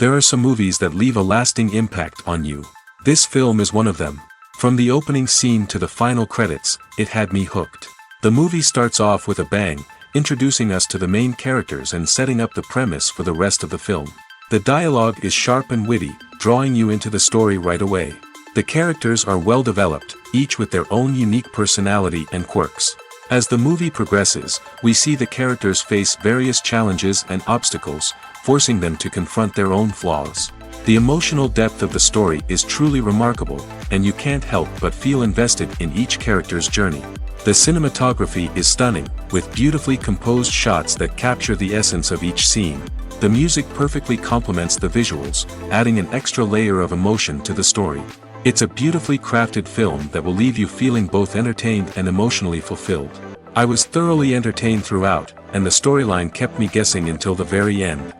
There are some movies that leave a lasting impact on you. This film is one of them. From the opening scene to the final credits, it had me hooked. The movie starts off with a bang, introducing us to the main characters and setting up the premise for the rest of the film. The dialogue is sharp and witty, drawing you into the story right away. The characters are well developed, each with their own unique personality and quirks. As the movie progresses, we see the characters face various challenges and obstacles, forcing them to confront their own flaws. The emotional depth of the story is truly remarkable, and you can't help but feel invested in each character's journey. The cinematography is stunning, with beautifully composed shots that capture the essence of each scene. The music perfectly complements the visuals, adding an extra layer of emotion to the story. It's a beautifully crafted film that will leave you feeling both entertained and emotionally fulfilled. I was thoroughly entertained throughout, and the storyline kept me guessing until the very end.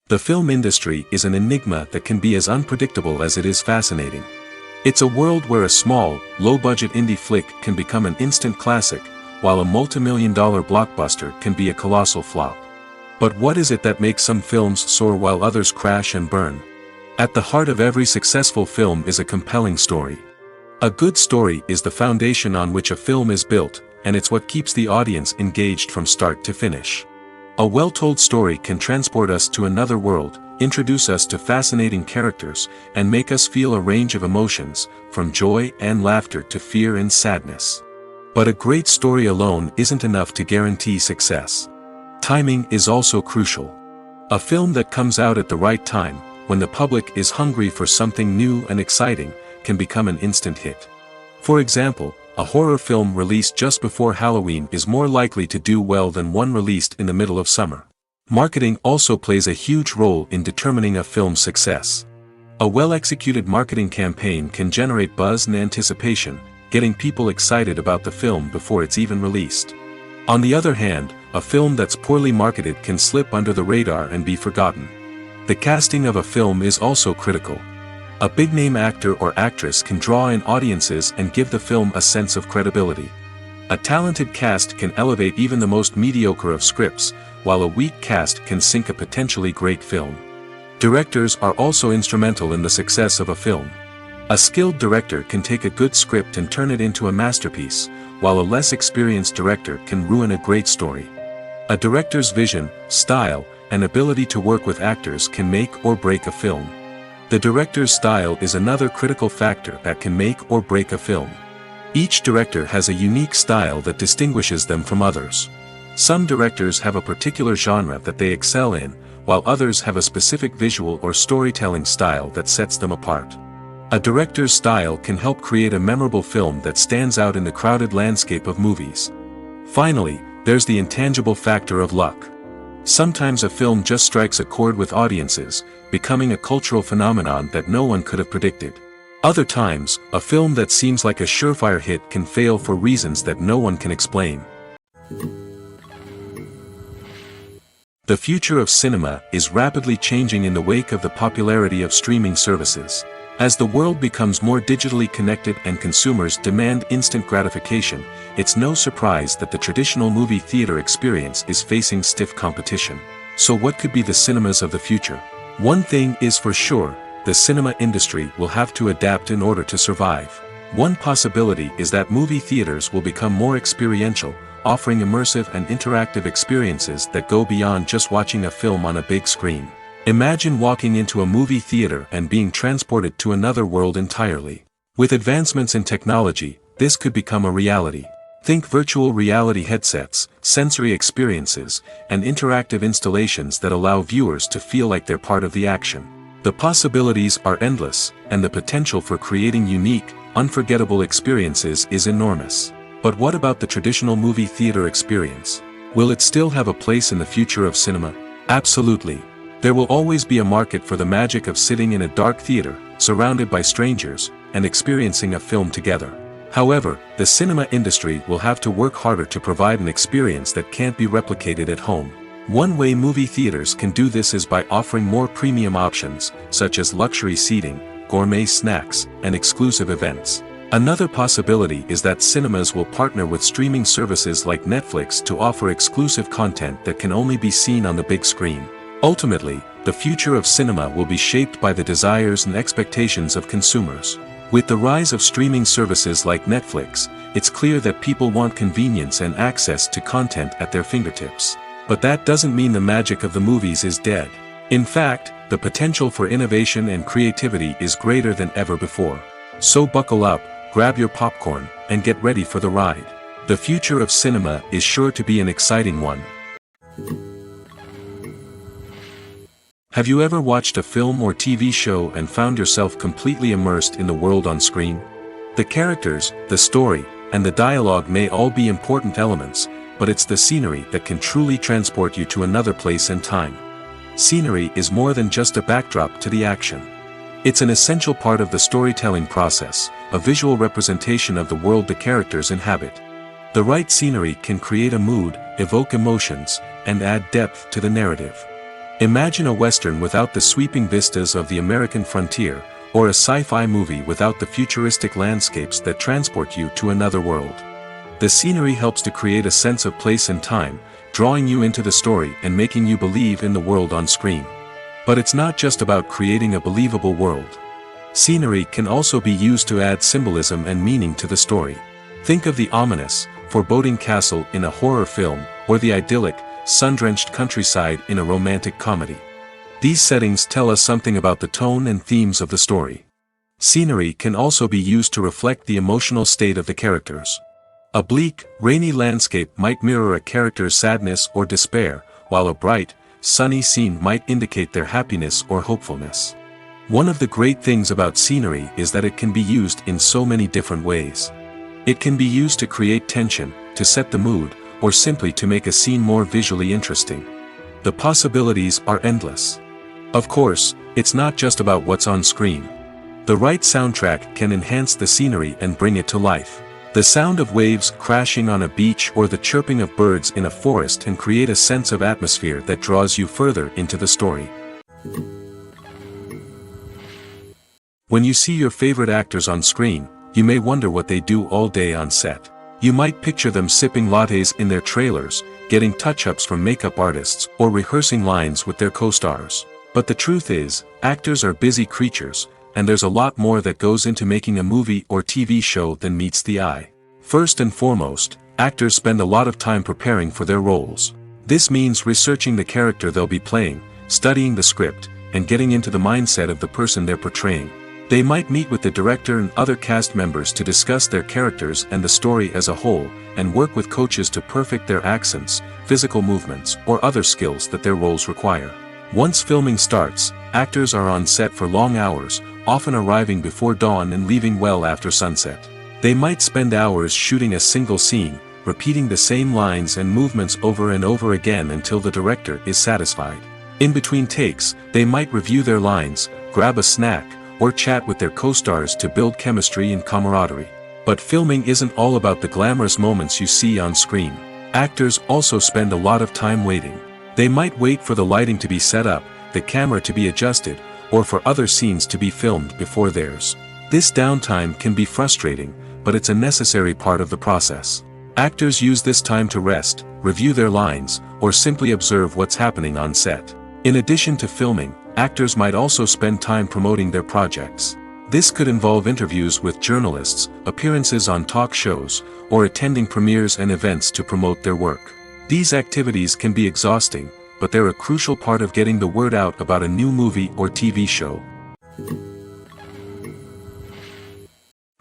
The film industry is an enigma that can be as unpredictable as it is fascinating. It's a world where a small, low-budget indie flick can become an instant classic, while a multi-million-dollar blockbuster can be a colossal flop. But what is it that makes some films soar while others crash and burn? At the heart of every successful film is a compelling story. A good story is the foundation on which a film is built, and it's what keeps the audience engaged from start to finish. A well-told story can transport us to another world, introduce us to fascinating characters, and make us feel a range of emotions, from joy and laughter to fear and sadness. But a great story alone isn't enough to guarantee success. Timing is also crucial. A film that comes out at the right time, when the public is hungry for something new and exciting, can become an instant hit. For example, a horror film released just before Halloween is more likely to do well than one released in the middle of summer. Marketing also plays a huge role in determining a film's success. A well-executed marketing campaign can generate buzz and anticipation, getting people excited about the film before it's even released. On the other hand, a film that's poorly marketed can slip under the radar and be forgotten. The casting of a film is also critical. A big-name actor or actress can draw in audiences and give the film a sense of credibility. A talented cast can elevate even the most mediocre of scripts, while a weak cast can sink a potentially great film. Directors are also instrumental in the success of a film. A skilled director can take a good script and turn it into a masterpiece, while a less experienced director can ruin a great story. A director's vision, style, and ability to work with actors can make or break a film. The director's style is another critical factor that can make or break a film. Each director has a unique style that distinguishes them from others. Some directors have a particular genre that they excel in, while others have a specific visual or storytelling style that sets them apart. A director's style can help create a memorable film that stands out in the crowded landscape of movies. Finally, there's the intangible factor of luck. Sometimes a film just strikes a chord with audiences, becoming a cultural phenomenon that no one could have predicted. Other times, a film that seems like a surefire hit can fail for reasons that no one can explain. The future of cinema is rapidly changing in the wake of the popularity of streaming services. As the world becomes more digitally connected and consumers demand instant gratification, it's no surprise that the traditional movie theater experience is facing stiff competition. So what could be the cinemas of the future? One thing is for sure, the cinema industry will have to adapt in order to survive. One possibility is that movie theaters will become more experiential, offering immersive and interactive experiences that go beyond just watching a film on a big screen. Imagine walking into a movie theater and being transported to another world entirely. With advancements in technology, this could become a reality. Think virtual reality headsets, sensory experiences, and interactive installations that allow viewers to feel like they're part of the action. The possibilities are endless, and the potential for creating unique, unforgettable experiences is enormous. But what about the traditional movie theater experience? Will it still have a place in the future of cinema? Absolutely. There will always be a market for the magic of sitting in a dark theater, surrounded by strangers, and experiencing a film together. However, the cinema industry will have to work harder to provide an experience that can't be replicated at home. One way movie theaters can do this is by offering more premium options, such as luxury seating, gourmet snacks, and exclusive events. Another possibility is that cinemas will partner with streaming services like Netflix to offer exclusive content that can only be seen on the big screen. Ultimately, the future of cinema will be shaped by the desires and expectations of consumers. With the rise of streaming services like Netflix, it's clear that people want convenience and access to content at their fingertips. But that doesn't mean the magic of the movies is dead. In fact, the potential for innovation and creativity is greater than ever before. So buckle up, grab your popcorn, and get ready for the ride. The future of cinema is sure to be an exciting one. Have you ever watched a film or TV show and found yourself completely immersed in the world on screen? The characters, the story, and the dialogue may all be important elements, but it's the scenery that can truly transport you to another place and time. Scenery is more than just a backdrop to the action. It's an essential part of the storytelling process, a visual representation of the world the characters inhabit. The right scenery can create a mood, evoke emotions, and add depth to the narrative. Imagine a Western without the sweeping vistas of the American frontier, or a sci-fi movie without the futuristic landscapes that transport you to another world. The scenery helps to create a sense of place and time, drawing you into the story and making you believe in the world on screen. But it's not just about creating a believable world. Scenery can also be used to add symbolism and meaning to the story. Think of the ominous, foreboding castle in a horror film, or the idyllic, sun-drenched countryside in a romantic comedy. These settings tell us something about the tone and themes of the story. Scenery can also be used to reflect the emotional state of the characters. A bleak, rainy landscape might mirror a character's sadness or despair, while a bright, sunny scene might indicate their happiness or hopefulness. One of the great things about scenery is that it can be used in so many different ways. It can be used to create tension, to set the mood, or simply to make a scene more visually interesting. The possibilities are endless. Of course, it's not just about what's on screen. The right soundtrack can enhance the scenery and bring it to life. The sound of waves crashing on a beach or the chirping of birds in a forest can create a sense of atmosphere that draws you further into the story. When you see your favorite actors on screen, you may wonder what they do all day on set. You might picture them sipping lattes in their trailers, getting touch-ups from makeup artists, or rehearsing lines with their co-stars. But the truth is, actors are busy creatures, and there's a lot more that goes into making a movie or TV show than meets the eye. First and foremost, actors spend a lot of time preparing for their roles. This means researching the character they'll be playing, studying the script, and getting into the mindset of the person they're portraying. They might meet with the director and other cast members to discuss their characters and the story as a whole, and work with coaches to perfect their accents, physical movements, or other skills that their roles require. Once filming starts, actors are on set for long hours, often arriving before dawn and leaving well after sunset. They might spend hours shooting a single scene, repeating the same lines and movements over and over again until the director is satisfied. In between takes, they might review their lines, grab a snack, or chat with their co-stars to build chemistry and camaraderie. But filming isn't all about the glamorous moments you see on screen. Actors also spend a lot of time waiting. They might wait for the lighting to be set up, the camera to be adjusted, or for other scenes to be filmed before theirs. This downtime can be frustrating, but it's a necessary part of the process. Actors use this time to rest, review their lines, or simply observe what's happening on set. In addition to filming, actors might also spend time promoting their projects. This could involve interviews with journalists, appearances on talk shows, or attending premieres and events to promote their work. These activities can be exhausting, but they're a crucial part of getting the word out about a new movie or TV show.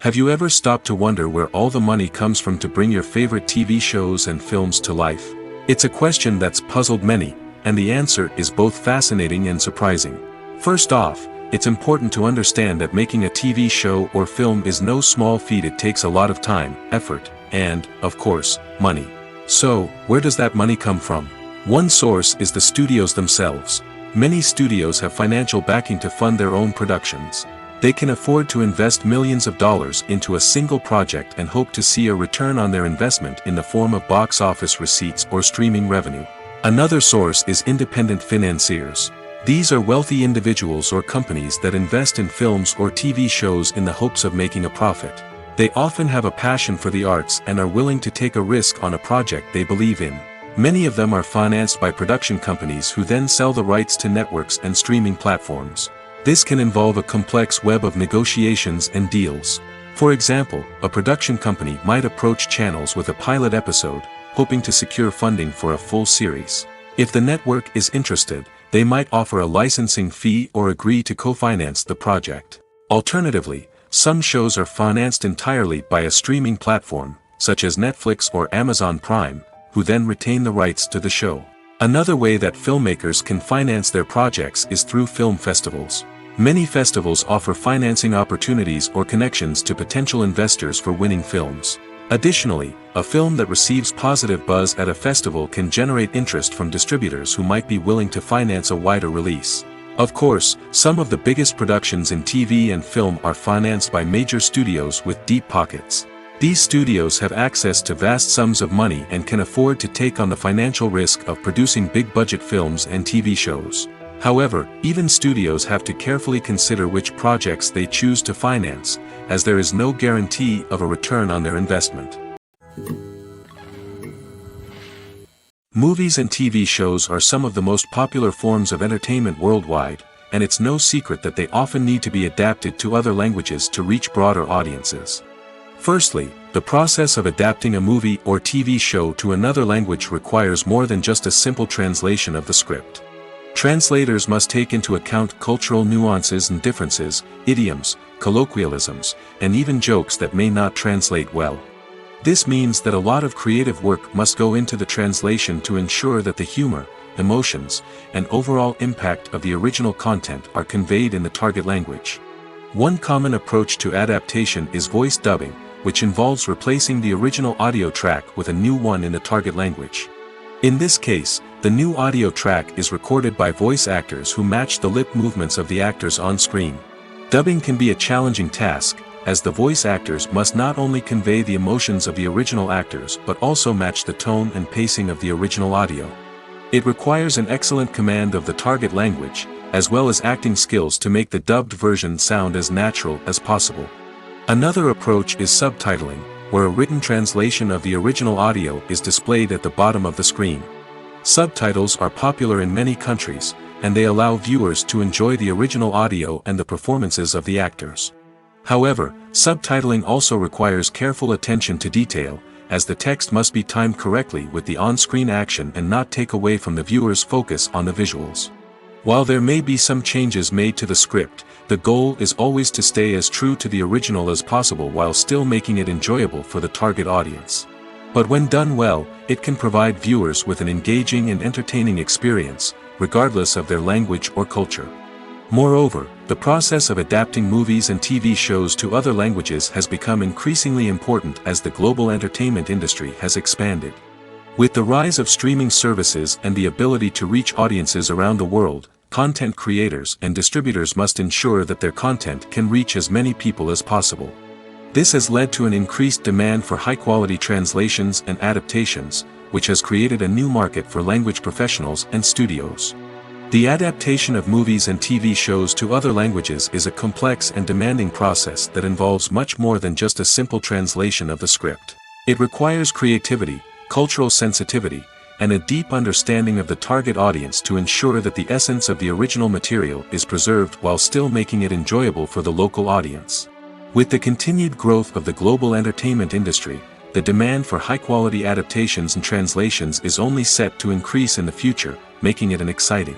Have you ever stopped to wonder where all the money comes from to bring your favorite TV shows and films to life? It's a question that's puzzled many, and the answer is both fascinating and surprising. First off, it's important to understand that making a TV show or film is no small feat. It takes a lot of time, effort, and, of course, money. So, where does that money come from? One source is the studios themselves. Many studios have financial backing to fund their own productions. They can afford to invest millions of dollars into a single project and hope to see a return on their investment in the form of box office receipts or streaming revenue. Another source is independent financiers. These are wealthy individuals or companies that invest in films or TV shows in the hopes of making a profit. They often have a passion for the arts and are willing to take a risk on a project they believe in. Many of them are financed by production companies who then sell the rights to networks and streaming platforms. This can involve a complex web of negotiations and deals. For example, a production company might approach channels with a pilot episode, hoping to secure funding for a full series. If the network is interested, they might offer a licensing fee or agree to co-finance the project. Alternatively, some shows are financed entirely by a streaming platform, such as Netflix or Amazon Prime, who then retain the rights to the show. Another way that filmmakers can finance their projects is through film festivals. Many festivals offer financing opportunities or connections to potential investors for winning films. Additionally, a film that receives positive buzz at a festival can generate interest from distributors who might be willing to finance a wider release. Of course, some of the biggest productions in TV and film are financed by major studios with deep pockets. These studios have access to vast sums of money and can afford to take on the financial risk of producing big-budget films and TV shows. However, even studios have to carefully consider which projects they choose to finance, as there is no guarantee of a return on their investment. Movies and TV shows are some of the most popular forms of entertainment worldwide, and it's no secret that they often need to be adapted to other languages to reach broader audiences. Firstly, the process of adapting a movie or TV show to another language requires more than just a simple translation of the script. Translators must take into account cultural nuances and differences, idioms, colloquialisms, and even jokes that may not translate well. This means that a lot of creative work must go into the translation to ensure that the humor, emotions, and overall impact of the original content are conveyed in the target language. One common approach to adaptation is voice dubbing, which involves replacing the original audio track with a new one in the target language. In this case, the new audio track is recorded by voice actors who match the lip movements of the actors on screen. Dubbing can be a challenging task, as the voice actors must not only convey the emotions of the original actors but also match the tone and pacing of the original audio. It requires an excellent command of the target language, as well as acting skills to make the dubbed version sound as natural as possible. Another approach is subtitling, where a written translation of the original audio is displayed at the bottom of the screen. Subtitles are popular in many countries, and they allow viewers to enjoy the original audio and the performances of the actors. However, subtitling also requires careful attention to detail, as the text must be timed correctly with the on-screen action and not take away from the viewer's focus on the visuals. While there may be some changes made to the script, the goal is always to stay as true to the original as possible while still making it enjoyable for the target audience. But when done well, it can provide viewers with an engaging and entertaining experience, regardless of their language or culture. Moreover, the process of adapting movies and TV shows to other languages has become increasingly important as the global entertainment industry has expanded. With the rise of streaming services and the ability to reach audiences around the world, content creators and distributors must ensure that their content can reach as many people as possible. This has led to an increased demand for high-quality translations and adaptations, which has created a new market for language professionals and studios. The adaptation of movies and TV shows to other languages is a complex and demanding process that involves much more than just a simple translation of the script. It requires creativity, cultural sensitivity, and a deep understanding of the target audience to ensure that the essence of the original material is preserved while still making it enjoyable for the local audience. With the continued growth of the global entertainment industry, the demand for high-quality adaptations and translations is only set to increase in the future, making it an exciting.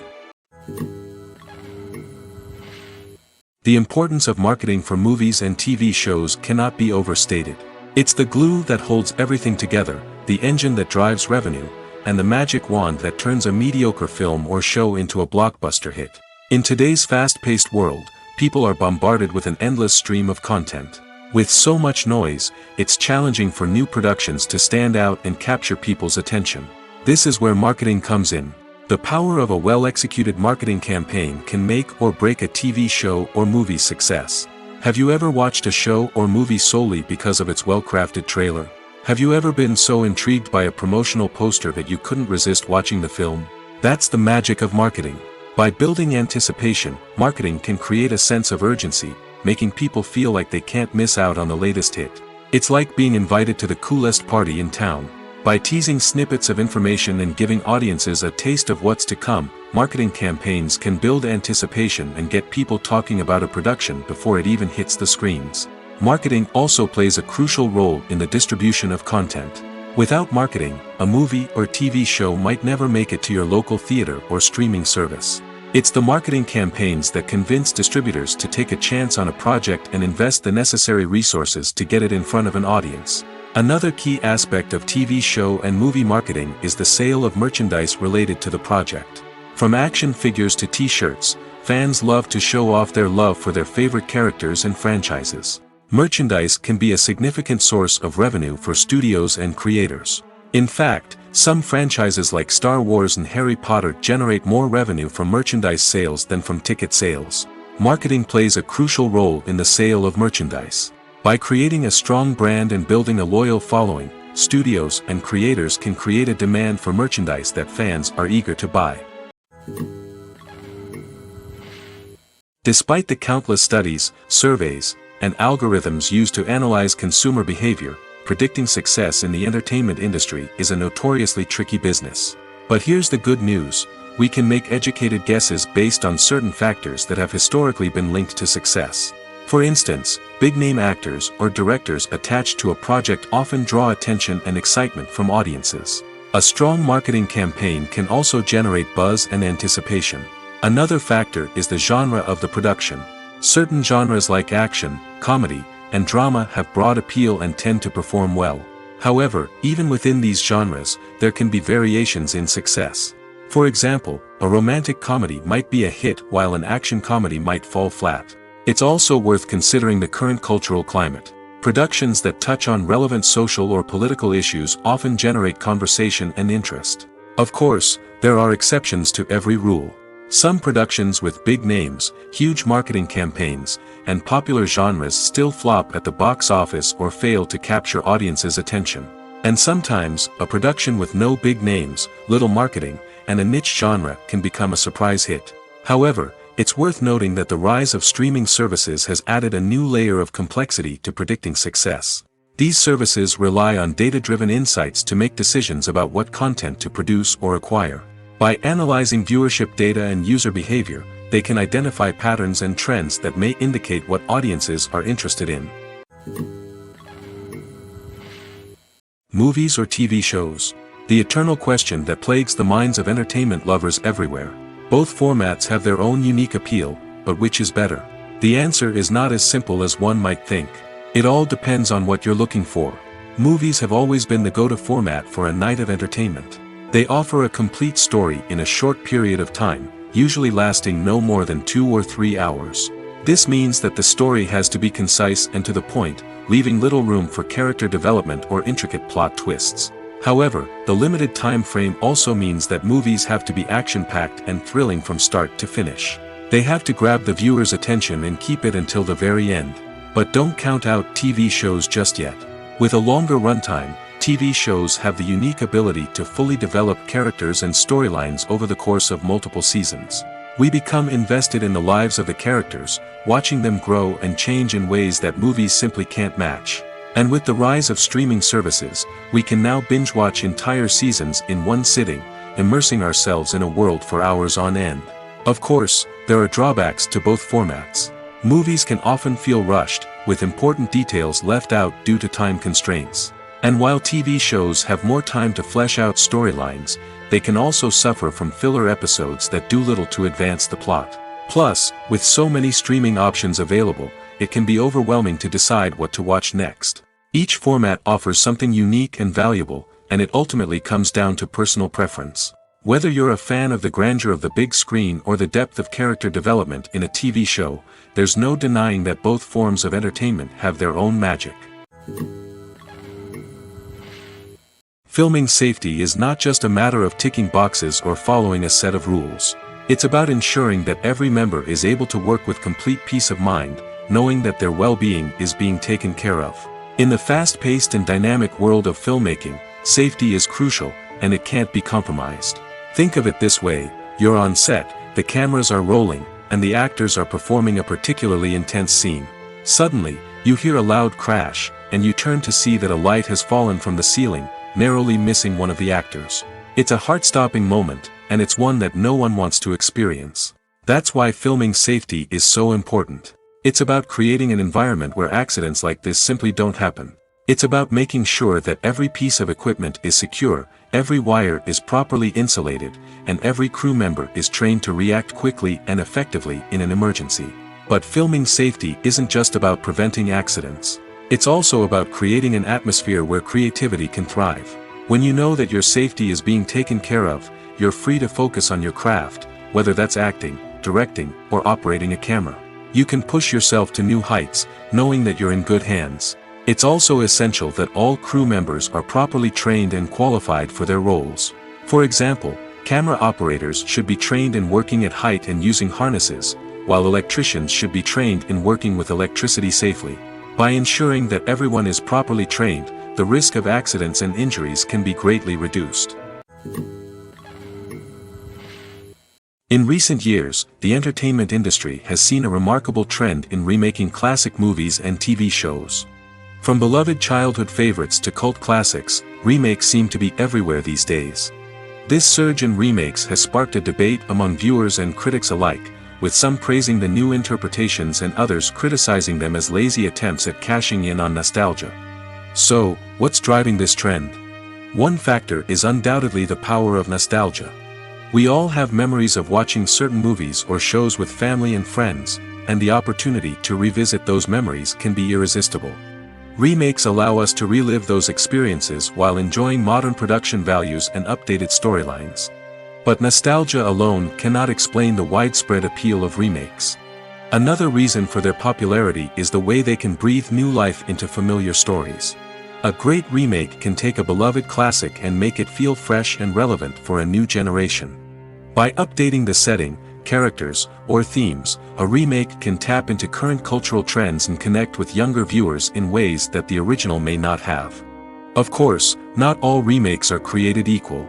The importance of marketing for movies and TV shows cannot be overstated. It's the glue that holds everything together, the engine that drives revenue, and the magic wand that turns a mediocre film or show into a blockbuster hit. In today's fast-paced world, people are bombarded with an endless stream of content. With so much noise, it's challenging for new productions to stand out and capture people's attention. This is where marketing comes in. The power of a well-executed marketing campaign can make or break a TV show or movie's success. Have you ever watched a show or movie solely because of its well-crafted trailer? Have you ever been so intrigued by a promotional poster that you couldn't resist watching the film? That's the magic of marketing. By building anticipation, marketing can create a sense of urgency, making people feel like they can't miss out on the latest hit. It's like being invited to the coolest party in town. By teasing snippets of information and giving audiences a taste of what's to come, marketing campaigns can build anticipation and get people talking about a production before it even hits the screens. Marketing also plays a crucial role in the distribution of content. Without marketing, a movie or TV show might never make it to your local theater or streaming service. It's the marketing campaigns that convince distributors to take a chance on a project and invest the necessary resources to get it in front of an audience. Another key aspect of TV show and movie marketing is the sale of merchandise related to the project. From action figures to t-shirts, fans love to show off their love for their favorite characters and franchises. Merchandise can be a significant source of revenue for studios and creators. In fact, some franchises like Star Wars and Harry Potter generate more revenue from merchandise sales than from ticket sales. Marketing plays a crucial role in the sale of merchandise. By creating a strong brand and building a loyal following, studios and creators can create a demand for merchandise that fans are eager to buy. Despite the countless studies, surveys, and algorithms used to analyze consumer behavior, predicting success in the entertainment industry is a notoriously tricky business. But here's the good news: we can make educated guesses based on certain factors that have historically been linked to success. For instance, big-name actors or directors attached to a project often draw attention and excitement from audiences. A strong marketing campaign can also generate buzz and anticipation. Another factor is the genre of the production. Certain genres like action, comedy, and drama have broad appeal and tend to perform well. However, even within these genres, there can be variations in success. For example, a romantic comedy might be a hit while an action comedy might fall flat. It's also worth considering the current cultural climate. Productions that touch on relevant social or political issues often generate conversation and interest. Of course, there are exceptions to every rule. Some productions with big names, huge marketing campaigns, and popular genres still flop at the box office or fail to capture audiences' attention. And sometimes, a production with no big names, little marketing, and a niche genre can become a surprise hit. However, it's worth noting that the rise of streaming services has added a new layer of complexity to predicting success. These services rely on data-driven insights to make decisions about what content to produce or acquire. By analyzing viewership data and user behavior, they can identify patterns and trends that may indicate what audiences are interested in. Movies or TV shows? The eternal question that plagues the minds of entertainment lovers everywhere. Both formats have their own unique appeal, but which is better? The answer is not as simple as one might think. It all depends on what you're looking for. Movies have always been the go-to format for a night of entertainment. They offer a complete story in a short period of time, usually lasting no more than 2 or 3 hours. This means that the story has to be concise and to the point, leaving little room for character development or intricate plot twists. However, the limited time frame also means that movies have to be action-packed and thrilling from start to finish. They have to grab the viewer's attention and keep it until the very end. But don't count out TV shows just yet. With a longer runtime, TV shows have the unique ability to fully develop characters and storylines over the course of multiple seasons. We become invested in the lives of the characters, watching them grow and change in ways that movies simply can't match. And with the rise of streaming services, we can now binge-watch entire seasons in one sitting, immersing ourselves in a world for hours on end. Of course, there are drawbacks to both formats. Movies can often feel rushed, with important details left out due to time constraints. And while TV shows have more time to flesh out storylines, they can also suffer from filler episodes that do little to advance the plot. Plus, with so many streaming options available, it can be overwhelming to decide what to watch next. Each format offers something unique and valuable, and it ultimately comes down to personal preference. Whether you're a fan of the grandeur of the big screen or the depth of character development in a TV show, there's no denying that both forms of entertainment have their own magic. Filming safety is not just a matter of ticking boxes or following a set of rules. It's about ensuring that every member is able to work with complete peace of mind, knowing that their well-being is being taken care of. In the fast-paced and dynamic world of filmmaking, safety is crucial, and it can't be compromised. Think of it this way: you're on set, the cameras are rolling, and the actors are performing a particularly intense scene. Suddenly, you hear a loud crash, and you turn to see that a light has fallen from the ceiling, narrowly missing one of the actors. It's a heart-stopping moment, and it's one that no one wants to experience. That's why filming safety is so important. It's about creating an environment where accidents like this simply don't happen. It's about making sure that every piece of equipment is secure, every wire is properly insulated, and every crew member is trained to react quickly and effectively in an emergency. But filming safety isn't just about preventing accidents. It's also about creating an atmosphere where creativity can thrive. When you know that your safety is being taken care of, you're free to focus on your craft, whether that's acting, directing, or operating a camera. You can push yourself to new heights, knowing that you're in good hands. It's also essential that all crew members are properly trained and qualified for their roles. For example, camera operators should be trained in working at height and using harnesses, while electricians should be trained in working with electricity safely. By ensuring that everyone is properly trained, the risk of accidents and injuries can be greatly reduced. In recent years, the entertainment industry has seen a remarkable trend in remaking classic movies and TV shows. From beloved childhood favorites to cult classics, remakes seem to be everywhere these days. This surge in remakes has sparked a debate among viewers and critics alike, with some praising the new interpretations and others criticizing them as lazy attempts at cashing in on nostalgia. So, what's driving this trend? One factor is undoubtedly the power of nostalgia. We all have memories of watching certain movies or shows with family and friends, and the opportunity to revisit those memories can be irresistible. Remakes allow us to relive those experiences while enjoying modern production values and updated storylines. But nostalgia alone cannot explain the widespread appeal of remakes. Another reason for their popularity is the way they can breathe new life into familiar stories. A great remake can take a beloved classic and make it feel fresh and relevant for a new generation. By updating the setting, characters, or themes, a remake can tap into current cultural trends and connect with younger viewers in ways that the original may not have. Of course, not all remakes are created equal.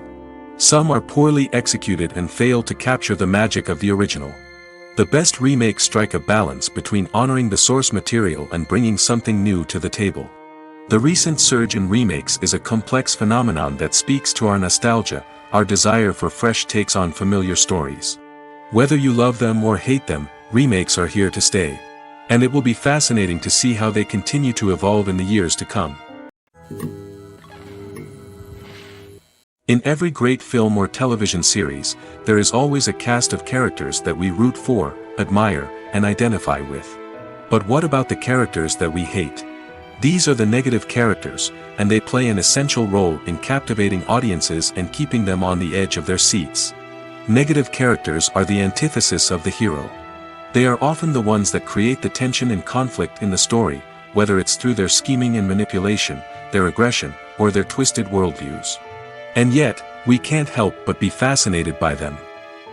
Some are poorly executed and fail to capture the magic of the original. The best remakes strike a balance between honoring the source material and bringing something new to the table. The recent surge in remakes is a complex phenomenon that speaks to our nostalgia, our desire for fresh takes on familiar stories. Whether you love them or hate them, remakes are here to stay. And it will be fascinating to see how they continue to evolve in the years to come. In every great film or television series, there is always a cast of characters that we root for, admire, and identify with. But what about the characters that we hate? These are the negative characters, and they play an essential role in captivating audiences and keeping them on the edge of their seats. Negative characters are the antithesis of the hero. They are often the ones that create the tension and conflict in the story, whether it's through their scheming and manipulation, their aggression, or their twisted worldviews. And yet, we can't help but be fascinated by them.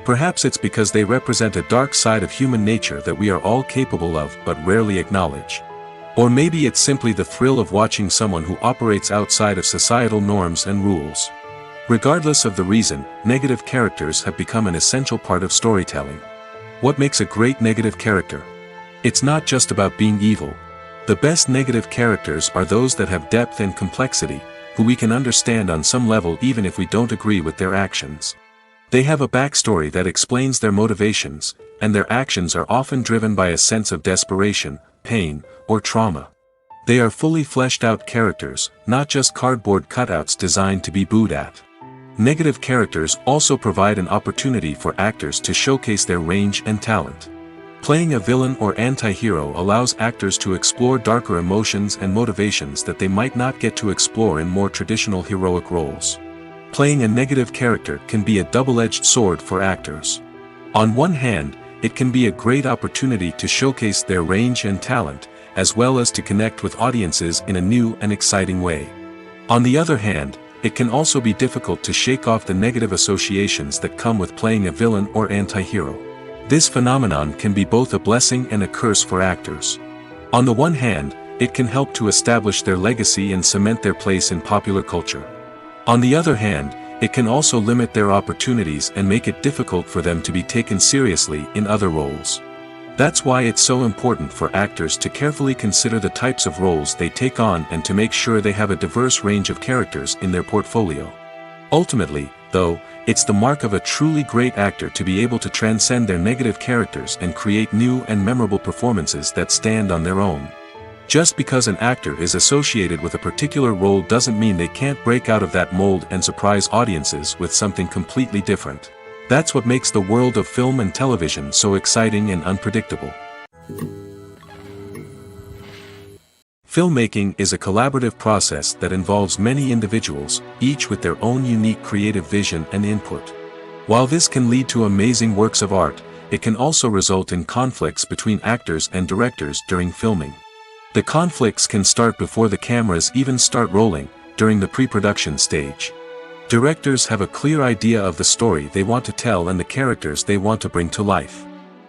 Perhaps it's because they represent a dark side of human nature that we are all capable of but rarely acknowledge. Or maybe it's simply the thrill of watching someone who operates outside of societal norms and rules. Regardless of the reason, negative characters have become an essential part of storytelling. What makes a great negative character? It's not just about being evil. The best negative characters are those that have depth and complexity, who we can understand on some level even if we don't agree with their actions. They have a backstory that explains their motivations, and their actions are often driven by a sense of desperation, pain, or trauma. They are fully fleshed out characters, not just cardboard cutouts designed to be booed at. Negative characters also provide an opportunity for actors to showcase their range and talent. Playing a villain or anti-hero allows actors to explore darker emotions and motivations that they might not get to explore in more traditional heroic roles. Playing a negative character can be a double-edged sword for actors. On one hand, it can be a great opportunity to showcase their range and talent, as well as to connect with audiences in a new and exciting way. On the other hand, it can also be difficult to shake off the negative associations that come with playing a villain or anti-hero. This phenomenon can be both a blessing and a curse for actors. On the one hand, it can help to establish their legacy and cement their place in popular culture. On the other hand, it can also limit their opportunities and make it difficult for them to be taken seriously in other roles. That's why it's so important for actors to carefully consider the types of roles they take on and to make sure they have a diverse range of characters in their portfolio. Ultimately, though, it's the mark of a truly great actor to be able to transcend their negative characters and create new and memorable performances that stand on their own. Just because an actor is associated with a particular role doesn't mean they can't break out of that mold and surprise audiences with something completely different. That's what makes the world of film and television so exciting and unpredictable. Filmmaking is a collaborative process that involves many individuals, each with their own unique creative vision and input. While this can lead to amazing works of art, it can also result in conflicts between actors and directors during filming. The conflicts can start before the cameras even start rolling, during the pre-production stage. Directors have a clear idea of the story they want to tell and the characters they want to bring to life.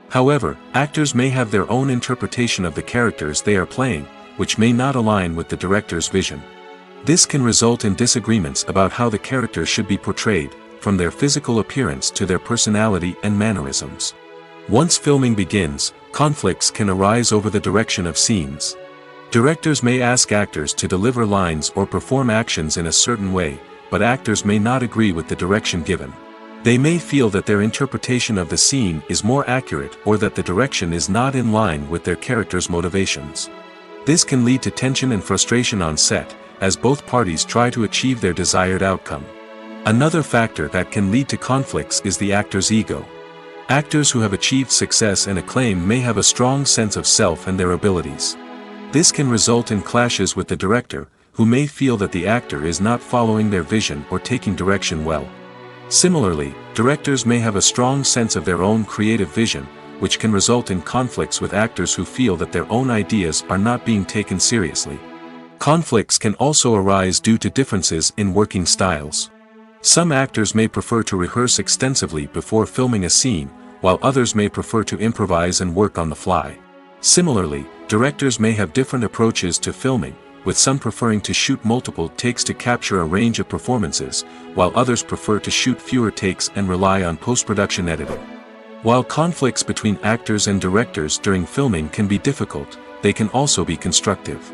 However, actors may have their own interpretation of the characters they are playing, which may not align with the director's vision. This can result in disagreements about how the characters should be portrayed, from their physical appearance to their personality and mannerisms. Once filming begins, conflicts can arise over the direction of scenes. Directors may ask actors to deliver lines or perform actions in a certain way, but actors may not agree with the direction given. They may feel that their interpretation of the scene is more accurate or that the direction is not in line with their character's motivations. This can lead to tension and frustration on set, as both parties try to achieve their desired outcome. Another factor that can lead to conflicts is the actor's ego. Actors who have achieved success and acclaim may have a strong sense of self and their abilities. This can result in clashes with the director, who may feel that the actor is not following their vision or taking direction well. Similarly, directors may have a strong sense of their own creative vision, which can result in conflicts with actors who feel that their own ideas are not being taken seriously. Conflicts can also arise due to differences in working styles. Some actors may prefer to rehearse extensively before filming a scene, while others may prefer to improvise and work on the fly. Similarly, directors may have different approaches to filming, with some preferring to shoot multiple takes to capture a range of performances, while others prefer to shoot fewer takes and rely on post-production editing. While conflicts between actors and directors during filming can be difficult, they can also be constructive.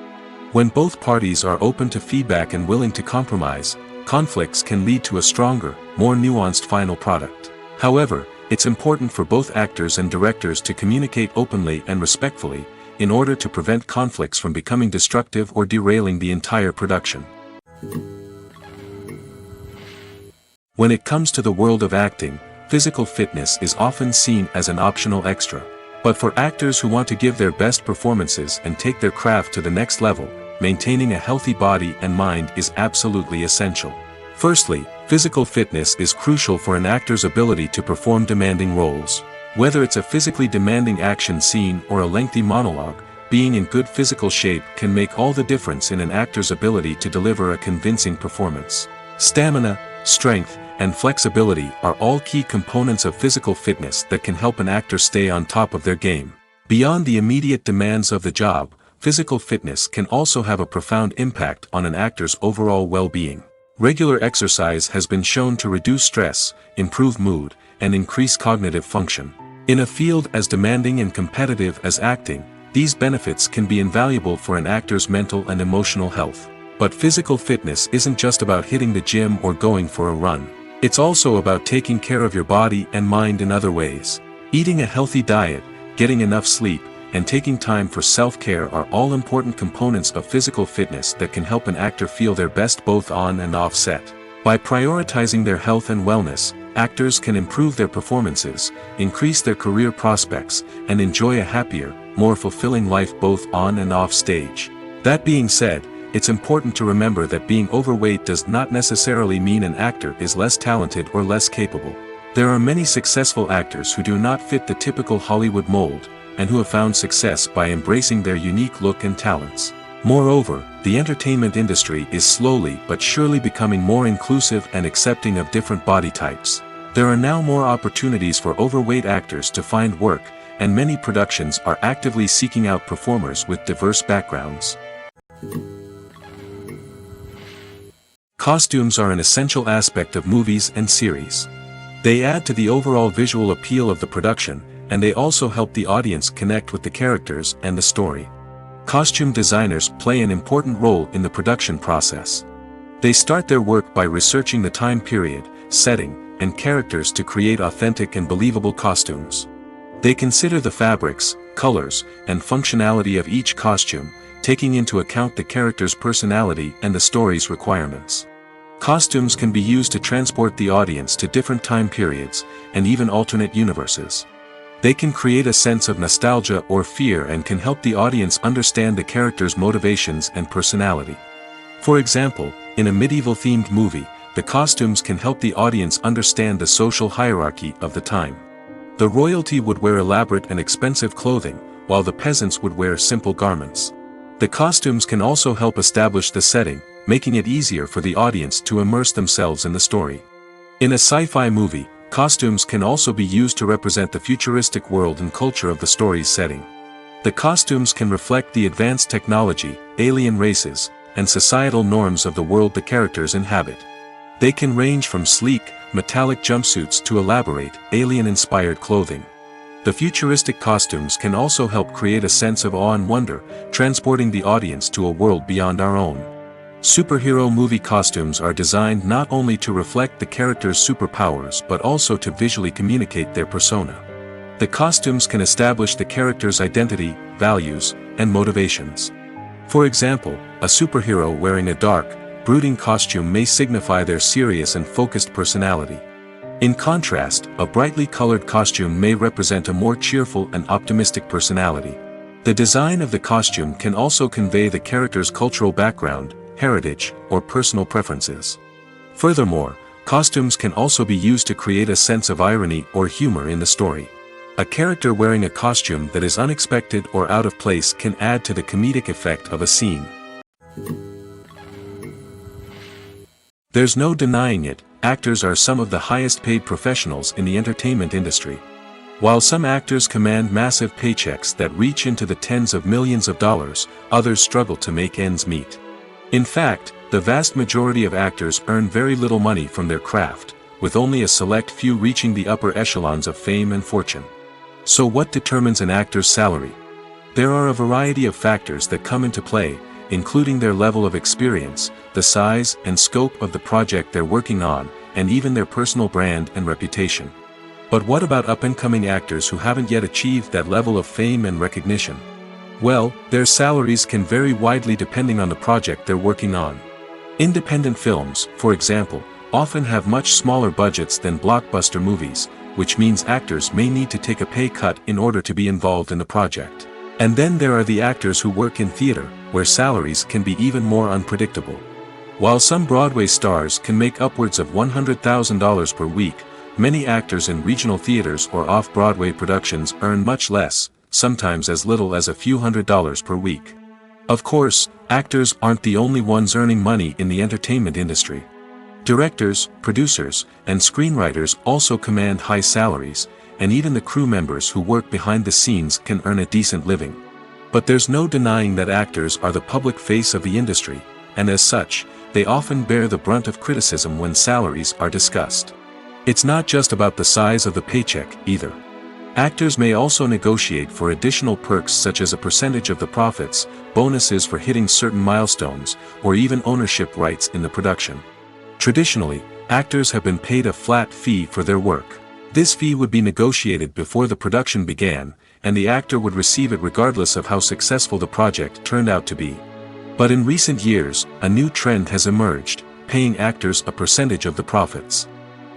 When both parties are open to feedback and willing to compromise, conflicts can lead to a stronger, more nuanced final product. However, it's important for both actors and directors to communicate openly and respectfully, in order to prevent conflicts from becoming destructive or derailing the entire production. When it comes to the world of acting, physical fitness is often seen as an optional extra. But for actors who want to give their best performances and take their craft to the next level, maintaining a healthy body and mind is absolutely essential. Firstly, physical fitness is crucial for an actor's ability to perform demanding roles. Whether it's a physically demanding action scene or a lengthy monologue, being in good physical shape can make all the difference in an actor's ability to deliver a convincing performance. Stamina, strength, and flexibility are all key components of physical fitness that can help an actor stay on top of their game. Beyond the immediate demands of the job, physical fitness can also have a profound impact on an actor's overall well-being. Regular exercise has been shown to reduce stress, improve mood, and increase cognitive function. In a field as demanding and competitive as acting, these benefits can be invaluable for an actor's mental and emotional health. But physical fitness isn't just about hitting the gym or going for a run. It's also about taking care of your body and mind in other ways. Eating a healthy diet, getting enough sleep, and taking time for self-care are all important components of physical fitness that can help an actor feel their best both on and off set. By prioritizing their health and wellness, actors can improve their performances, increase their career prospects, and enjoy a happier, more fulfilling life both on and off stage. That being said, it's important to remember that being overweight does not necessarily mean an actor is less talented or less capable. There are many successful actors who do not fit the typical Hollywood mold, and who have found success by embracing their unique look and talents. Moreover, the entertainment industry is slowly but surely becoming more inclusive and accepting of different body types. There are now more opportunities for overweight actors to find work, and many productions are actively seeking out performers with diverse backgrounds. Costumes are an essential aspect of movies and series. They add to the overall visual appeal of the production, and they also help the audience connect with the characters and the story. Costume designers play an important role in the production process. They start their work by researching the time period, setting, and characters to create authentic and believable costumes. They consider the fabrics, colors, and functionality of each costume, taking into account the character's personality and the story's requirements. Costumes can be used to transport the audience to different time periods, and even alternate universes. They can create a sense of nostalgia or fear and can help the audience understand the character's motivations and personality. For example, in a medieval-themed movie, the costumes can help the audience understand the social hierarchy of the time. The royalty would wear elaborate and expensive clothing, while the peasants would wear simple garments. The costumes can also help establish the setting, making it easier for the audience to immerse themselves in the story. In a sci-fi movie, costumes can also be used to represent the futuristic world and culture of the story's setting. The costumes can reflect the advanced technology, alien races, and societal norms of the world the characters inhabit. They can range from sleek, metallic jumpsuits to elaborate, alien-inspired clothing. The futuristic costumes can also help create a sense of awe and wonder, transporting the audience to a world beyond our own. Superhero movie costumes are designed not only to reflect the character's superpowers but also to visually communicate their persona. The costumes can establish the character's identity, values, and motivations. For example, a superhero wearing a dark, brooding costume may signify their serious and focused personality. In contrast, a brightly colored costume may represent a more cheerful and optimistic personality. The design of the costume can also convey the character's cultural background, heritage, or personal preferences. Furthermore, costumes can also be used to create a sense of irony or humor in the story. A character wearing a costume that is unexpected or out of place can add to the comedic effect of a scene. There's no denying it, actors are some of the highest paid professionals in the entertainment industry. While some actors command massive paychecks that reach into the tens of millions of dollars, others struggle to make ends meet. In fact, the vast majority of actors earn very little money from their craft, with only a select few reaching the upper echelons of fame and fortune. So what determines an actor's salary? There are a variety of factors that come into play, including their level of experience, the size and scope of the project they're working on, and even their personal brand and reputation. But what about up-and-coming actors who haven't yet achieved that level of fame and recognition? Well, their salaries can vary widely depending on the project they're working on. Independent films, for example, often have much smaller budgets than blockbuster movies, which means actors may need to take a pay cut in order to be involved in the project. And then there are the actors who work in theater, where salaries can be even more unpredictable. While some Broadway stars can make upwards of $100,000 per week, many actors in regional theaters or off-Broadway productions earn much less, sometimes as little as a few $100s per week. Of course, actors aren't the only ones earning money in the entertainment industry. Directors, producers, and screenwriters also command high salaries, and even the crew members who work behind the scenes can earn a decent living. But there's no denying that actors are the public face of the industry, and as such, they often bear the brunt of criticism when salaries are discussed. It's not just about the size of the paycheck, either. Actors may also negotiate for additional perks such as a percentage of the profits, bonuses for hitting certain milestones, or even ownership rights in the production. Traditionally, actors have been paid a flat fee for their work. This fee would be negotiated before the production began, and the actor would receive it regardless of how successful the project turned out to be. But in recent years, a new trend has emerged, paying actors a percentage of the profits.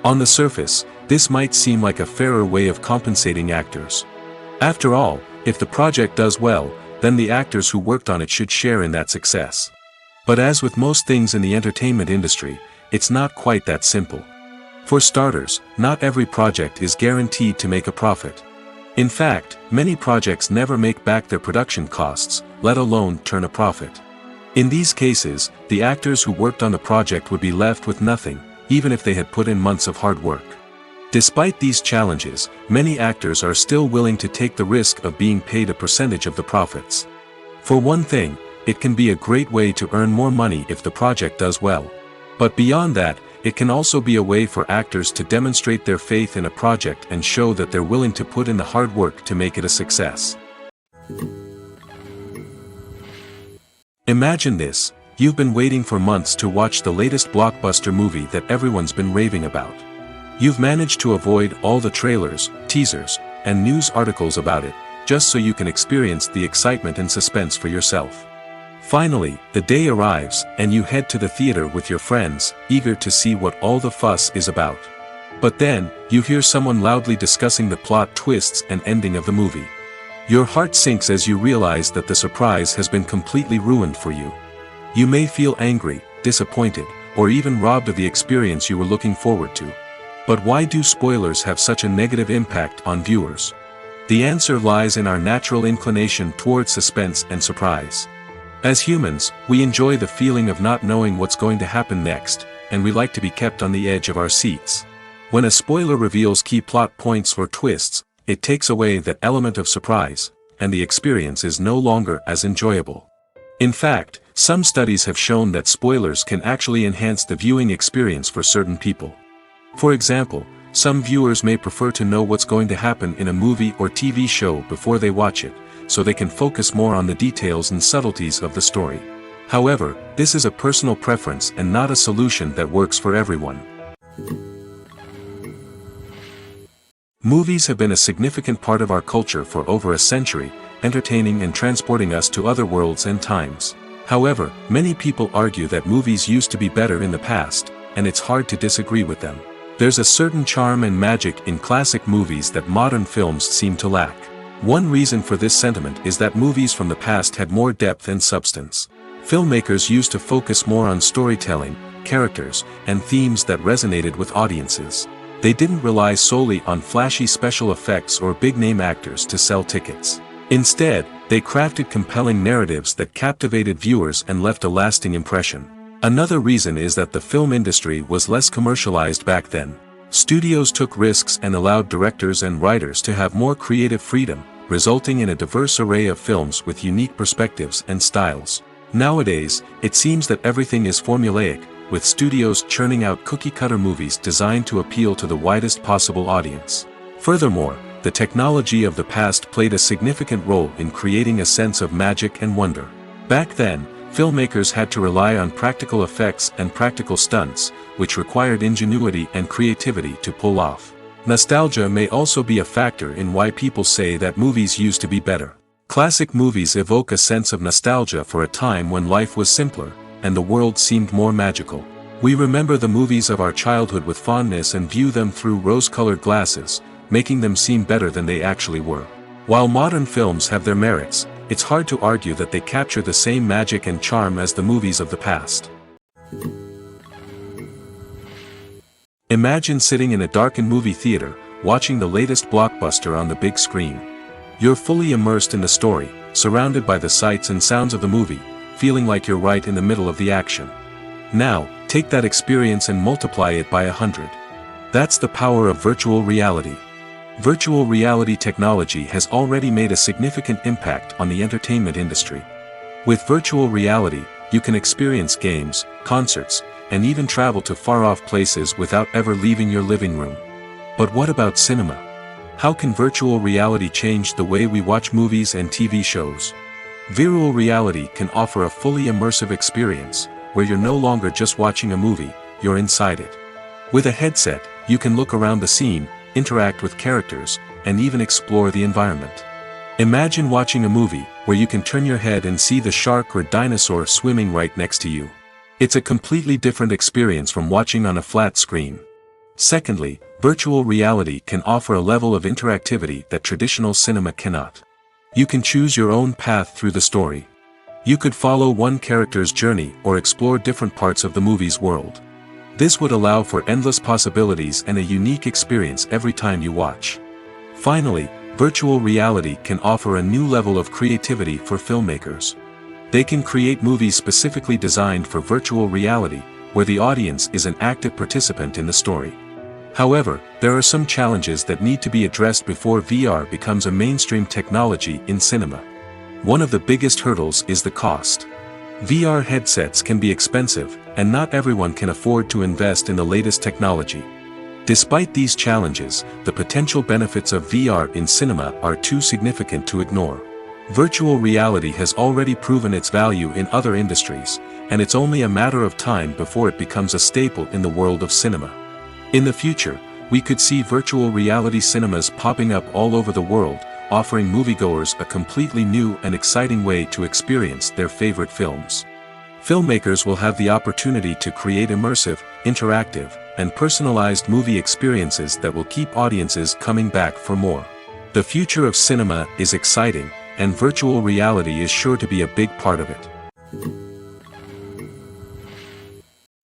On the surface, this might seem like a fairer way of compensating actors. After all, if the project does well, then the actors who worked on it should share in that success. But as with most things in the entertainment industry, it's not quite that simple. For starters, not every project is guaranteed to make a profit. In fact, many projects never make back their production costs, let alone turn a profit. In these cases, the actors who worked on the project would be left with nothing, even if they had put in months of hard work. Despite these challenges, many actors are still willing to take the risk of being paid a percentage of the profits. For one thing, it can be a great way to earn more money if the project does well. But beyond that, it can also be a way for actors to demonstrate their faith in a project and show that they're willing to put in the hard work to make it a success. Imagine this: you've been waiting for months to watch the latest blockbuster movie that everyone's been raving about. You've managed to avoid all the trailers, teasers, and news articles about it, just so you can experience the excitement and suspense for yourself. Finally, the day arrives, and you head to the theater with your friends, eager to see what all the fuss is about. But then, you hear someone loudly discussing the plot twists and ending of the movie. Your heart sinks as you realize that the surprise has been completely ruined for you. You may feel angry, disappointed, or even robbed of the experience you were looking forward to. But why do spoilers have such a negative impact on viewers? The answer lies in our natural inclination toward suspense and surprise. As humans, we enjoy the feeling of not knowing what's going to happen next, and we like to be kept on the edge of our seats. When a spoiler reveals key plot points or twists, it takes away that element of surprise, and the experience is no longer as enjoyable. In fact, some studies have shown that spoilers can actually enhance the viewing experience for certain people. For example, some viewers may prefer to know what's going to happen in a movie or TV show before they watch it, so they can focus more on the details and subtleties of the story. However, this is a personal preference and not a solution that works for everyone. Movies have been a significant part of our culture for over a century, entertaining and transporting us to other worlds and times. However, many people argue that movies used to be better in the past, and it's hard to disagree with them. There's a certain charm and magic in classic movies that modern films seem to lack. One reason for this sentiment is that movies from the past had more depth and substance. Filmmakers used to focus more on storytelling, characters, and themes that resonated with audiences. They didn't rely solely on flashy special effects or big-name actors to sell tickets. Instead, they crafted compelling narratives that captivated viewers and left a lasting impression. Another reason is that the film industry was less commercialized back then. Studios took risks and allowed directors and writers to have more creative freedom, resulting in a diverse array of films with unique perspectives and styles. Nowadays, it seems that everything is formulaic, with studios churning out cookie-cutter movies designed to appeal to the widest possible audience. Furthermore, the technology of the past played a significant role in creating a sense of magic and wonder. Back then, filmmakers had to rely on practical effects and practical stunts, which required ingenuity and creativity to pull off. Nostalgia may also be a factor in why people say that movies used to be better. Classic movies evoke a sense of nostalgia for a time when life was simpler, and the world seemed more magical. We remember the movies of our childhood with fondness and view them through rose-colored glasses, making them seem better than they actually were. While modern films have their merits, it's hard to argue that they capture the same magic and charm as the movies of the past. Imagine sitting in a darkened movie theater, watching the latest blockbuster on the big screen. You're fully immersed in the story, surrounded by the sights and sounds of the movie, feeling like you're right in the middle of the action. Now, take that experience and multiply it by 100. That's the power of virtual reality. Virtual reality technology has already made a significant impact on the entertainment industry. With virtual reality, you can experience games, concerts, and even travel to far-off places without ever leaving your living room. But what about cinema? How can virtual reality change the way we watch movies and TV shows? Virtual reality can offer a fully immersive experience, where you're no longer just watching a movie, you're inside it. With a headset, you can look around the scene, interact with characters, and even explore the environment. Imagine watching a movie where you can turn your head and see the shark or dinosaur swimming right next to you. It's a completely different experience from watching on a flat screen. Secondly, virtual reality can offer a level of interactivity that traditional cinema cannot. You can choose your own path through the story. You could follow one character's journey or explore different parts of the movie's world. This would allow for endless possibilities and a unique experience every time you watch. Finally, virtual reality can offer a new level of creativity for filmmakers. They can create movies specifically designed for virtual reality, where the audience is an active participant in the story. However, there are some challenges that need to be addressed before VR becomes a mainstream technology in cinema. One of the biggest hurdles is the cost. VR headsets can be expensive, and not everyone can afford to invest in the latest technology. Despite these challenges, the potential benefits of VR in cinema are too significant to ignore. Virtual reality has already proven its value in other industries, and it's only a matter of time before it becomes a staple in the world of cinema. In the future, we could see virtual reality cinemas popping up all over the world, offering moviegoers a completely new and exciting way to experience their favorite films. Filmmakers will have the opportunity to create immersive, interactive, and personalized movie experiences that will keep audiences coming back for more. The future of cinema is exciting, and virtual reality is sure to be a big part of it.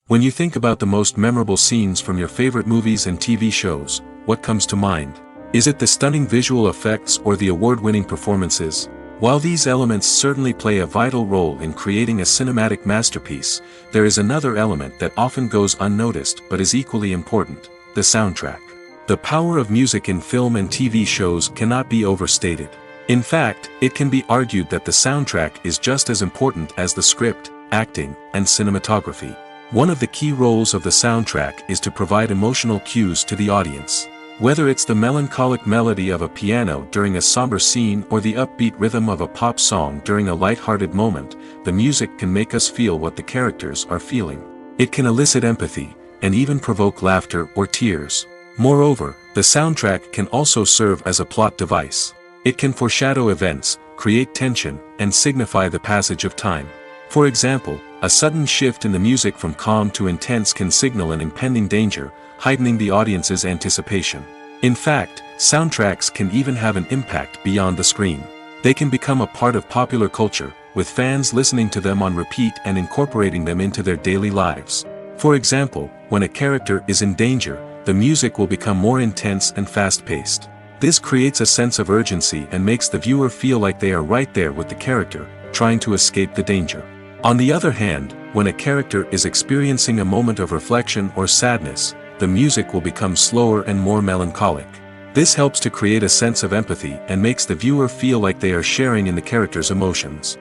When you think about the most memorable scenes from your favorite movies and TV shows, what comes to mind? Is it the stunning visual effects or the award-winning performances? While these elements certainly play a vital role in creating a cinematic masterpiece, there is another element that often goes unnoticed but is equally important: the soundtrack. The power of music in film and TV shows cannot be overstated. In fact, it can be argued that the soundtrack is just as important as the script, acting, and cinematography. One of the key roles of the soundtrack is to provide emotional cues to the audience. Whether it's the melancholic melody of a piano during a somber scene or the upbeat rhythm of a pop song during a light-hearted moment, the music can make us feel what the characters are feeling. It can elicit empathy, and even provoke laughter or tears. Moreover, the soundtrack can also serve as a plot device. It can foreshadow events, create tension, and signify the passage of time. For example, a sudden shift in the music from calm to intense can signal an impending danger, heightening the audience's anticipation. In fact, soundtracks can even have an impact beyond the screen. They can become a part of popular culture, with fans listening to them on repeat and incorporating them into their daily lives. For example, when a character is in danger, the music will become more intense and fast-paced. This creates a sense of urgency and makes the viewer feel like they are right there with the character, trying to escape the danger. On the other hand, when a character is experiencing a moment of reflection or sadness, the music will become slower and more melancholic. This helps to create a sense of empathy and makes the viewer feel like they are sharing in the character's emotions.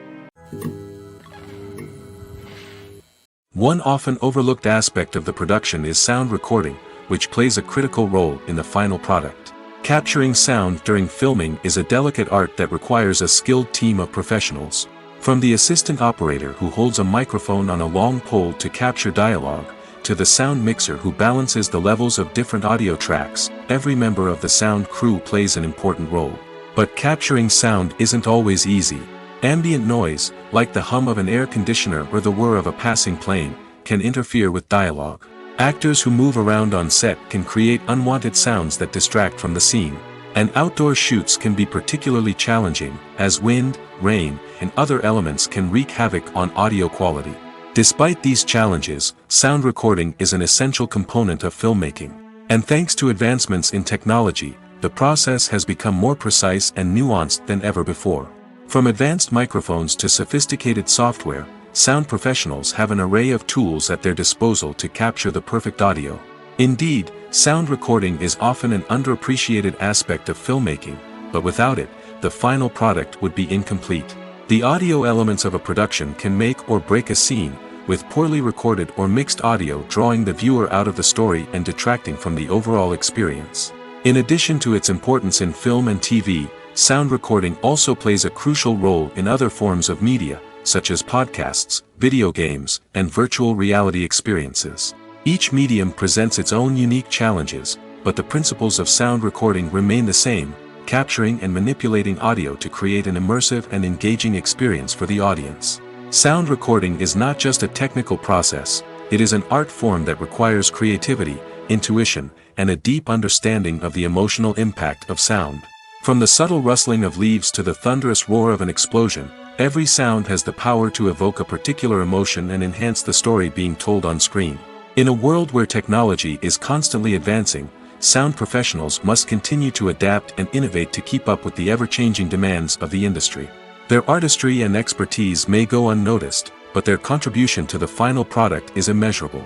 One often overlooked aspect of the production is sound recording, which plays a critical role in the final product. Capturing sound during filming is a delicate art that requires a skilled team of professionals. From the assistant operator who holds a microphone on a long pole to capture dialogue, to the sound mixer who balances the levels of different audio tracks, every member of the sound crew plays an important role. But capturing sound isn't always easy. Ambient noise, like the hum of an air conditioner or the whir of a passing plane, can interfere with dialogue. Actors who move around on set can create unwanted sounds that distract from the scene. And outdoor shoots can be particularly challenging, as wind, rain, and other elements can wreak havoc on audio quality. Despite these challenges, sound recording is an essential component of filmmaking. And thanks to advancements in technology, the process has become more precise and nuanced than ever before. From advanced microphones to sophisticated software, sound professionals have an array of tools at their disposal to capture the perfect audio. Indeed, sound recording is often an underappreciated aspect of filmmaking, but without it, the final product would be incomplete. The audio elements of a production can make or break a scene, with poorly recorded or mixed audio drawing the viewer out of the story and detracting from the overall experience. In addition to its importance in film and TV, sound recording also plays a crucial role in other forms of media, such as podcasts, video games, and virtual reality experiences. Each medium presents its own unique challenges, but the principles of sound recording remain the same: capturing and manipulating audio to create an immersive and engaging experience for the audience. Sound recording is not just a technical process, it is an art form that requires creativity, intuition, and a deep understanding of the emotional impact of sound. From the subtle rustling of leaves to the thunderous roar of an explosion, every sound has the power to evoke a particular emotion and enhance the story being told on screen. In a world where technology is constantly advancing, sound professionals must continue to adapt and innovate to keep up with the ever-changing demands of the industry. Their artistry and expertise may go unnoticed, but their contribution to the final product is immeasurable.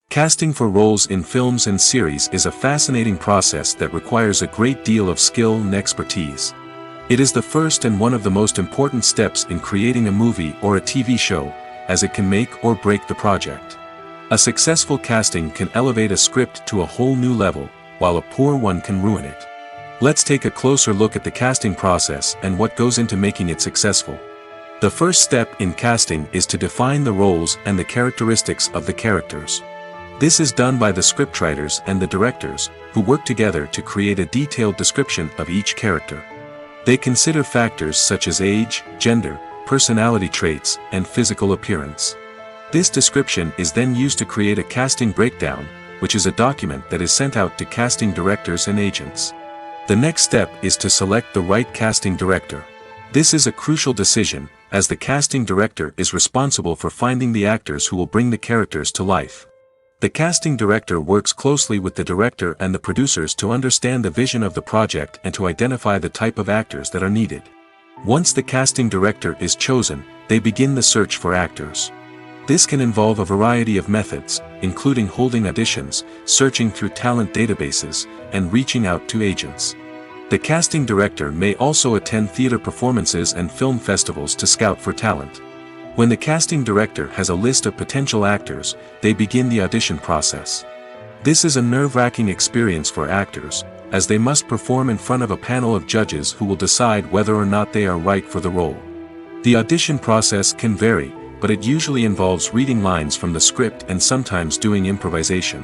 Casting for roles in films and series is a fascinating process that requires a great deal of skill and expertise. It is the first and one of the most important steps in creating a movie or a TV show, as it can make or break the project. A successful casting can elevate a script to a whole new level, while a poor one can ruin it. Let's take a closer look at the casting process and what goes into making it successful. The first step in casting is to define the roles and the characteristics of the characters. This is done by the scriptwriters and the directors, who work together to create a detailed description of each character. They consider factors such as age, gender, personality traits, and physical appearance. This description is then used to create a casting breakdown, which is a document that is sent out to casting directors and agents. The next step is to select the right casting director. This is a crucial decision, as the casting director is responsible for finding the actors who will bring the characters to life. The casting director works closely with the director and the producers to understand the vision of the project and to identify the type of actors that are needed. Once the casting director is chosen, they begin the search for actors. This can involve a variety of methods, including holding auditions, searching through talent databases, and reaching out to agents. The casting director may also attend theater performances and film festivals to scout for talent. When the casting director has a list of potential actors, they begin the audition process. This is a nerve-wracking experience for actors, as they must perform in front of a panel of judges who will decide whether or not they are right for the role. The audition process can vary, but it usually involves reading lines from the script and sometimes doing improvisation.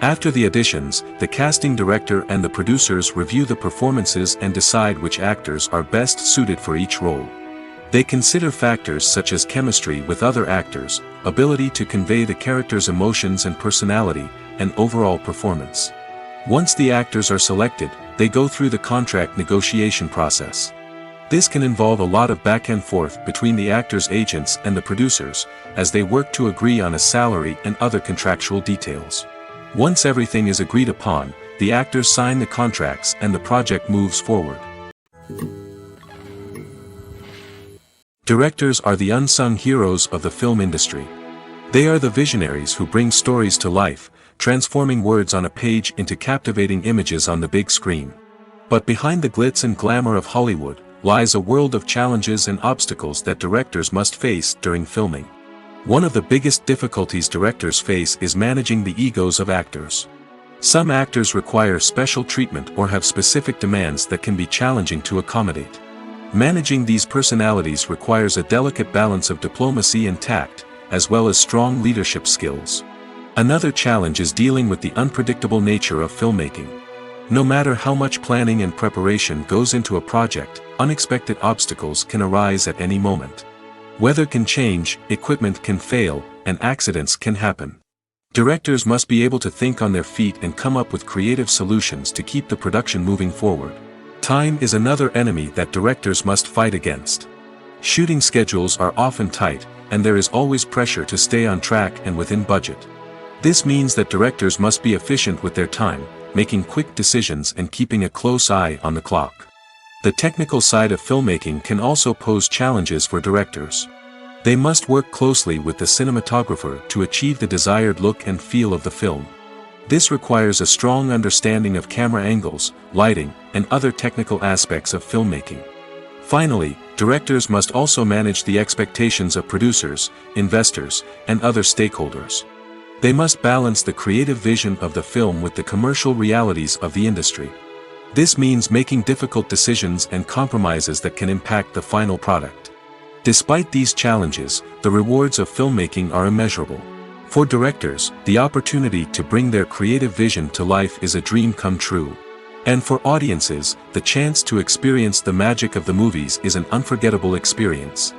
After the auditions, the casting director and the producers review the performances and decide which actors are best suited for each role. They consider factors such as chemistry with other actors, ability to convey the character's emotions and personality, and overall performance. Once the actors are selected, they go through the contract negotiation process. This can involve a lot of back and forth between the actors' agents and the producers, as they work to agree on a salary and other contractual details. Once everything is agreed upon, the actors sign the contracts and the project moves forward. Directors are the unsung heroes of the film industry. They are the visionaries who bring stories to life, transforming words on a page into captivating images on the big screen. But behind the glitz and glamour of Hollywood, lies a world of challenges and obstacles that directors must face during filming. One of the biggest difficulties directors face is managing the egos of actors. Some actors require special treatment or have specific demands that can be challenging to accommodate. Managing these personalities requires a delicate balance of diplomacy and tact, as well as strong leadership skills. Another challenge is dealing with the unpredictable nature of filmmaking. No matter how much planning and preparation goes into a project, unexpected obstacles can arise at any moment. Weather can change, equipment can fail, and accidents can happen. Directors must be able to think on their feet and come up with creative solutions to keep the production moving forward. Time is another enemy that directors must fight against. Shooting schedules are often tight, and there is always pressure to stay on track and within budget. This means that directors must be efficient with their time, making quick decisions and keeping a close eye on the clock. The technical side of filmmaking can also pose challenges for directors. They must work closely with the cinematographer to achieve the desired look and feel of the film. This requires a strong understanding of camera angles, lighting, and other technical aspects of filmmaking. Finally, directors must also manage the expectations of producers, investors, and other stakeholders. They must balance the creative vision of the film with the commercial realities of the industry. This means making difficult decisions and compromises that can impact the final product. Despite these challenges, the rewards of filmmaking are immeasurable. For directors, the opportunity to bring their creative vision to life is a dream come true. And for audiences, the chance to experience the magic of the movies is an unforgettable experience.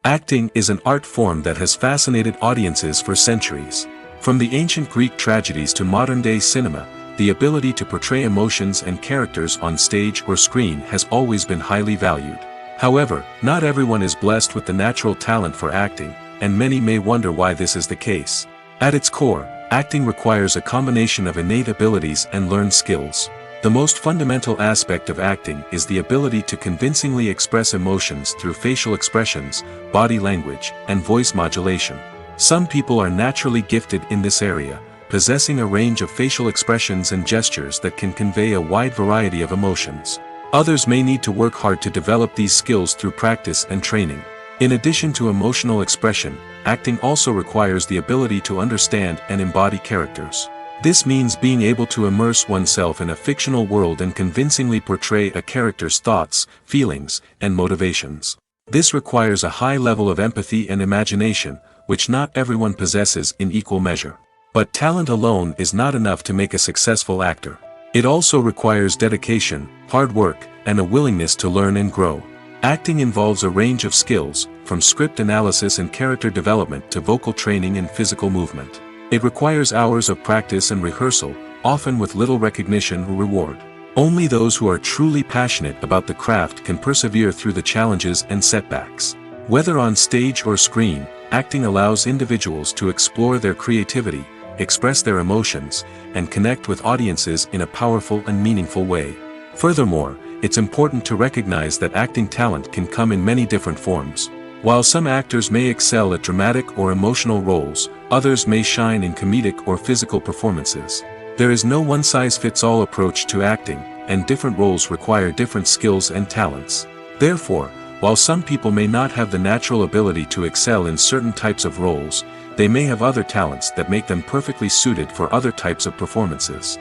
Acting is an art form that has fascinated audiences for centuries. From the ancient Greek tragedies to modern-day cinema, the ability to portray emotions and characters on stage or screen has always been highly valued. However, not everyone is blessed with the natural talent for acting, and many may wonder why this is the case. At its core, acting requires a combination of innate abilities and learned skills. The most fundamental aspect of acting is the ability to convincingly express emotions through facial expressions, body language, and voice modulation. Some people are naturally gifted in this area, possessing a range of facial expressions and gestures that can convey a wide variety of emotions. Others may need to work hard to develop these skills through practice and training. In addition to emotional expression, acting also requires the ability to understand and embody characters. This means being able to immerse oneself in a fictional world and convincingly portray a character's thoughts, feelings, and motivations. This requires a high level of empathy and imagination, which not everyone possesses in equal measure. But talent alone is not enough to make a successful actor. It also requires dedication, hard work, and a willingness to learn and grow. Acting involves a range of skills, from script analysis and character development to vocal training and physical movement. It requires hours of practice and rehearsal, often with little recognition or reward. Only those who are truly passionate about the craft can persevere through the challenges and setbacks. Whether on stage or screen, acting allows individuals to explore their creativity, express their emotions, and connect with audiences in a powerful and meaningful way. Furthermore, it's important to recognize that acting talent can come in many different forms. While some actors may excel at dramatic or emotional roles, others may shine in comedic or physical performances. There is no one-size-fits-all approach to acting, and different roles require different skills and talents. Therefore, while some people may not have the natural ability to excel in certain types of roles, they may have other talents that make them perfectly suited for other types of performances.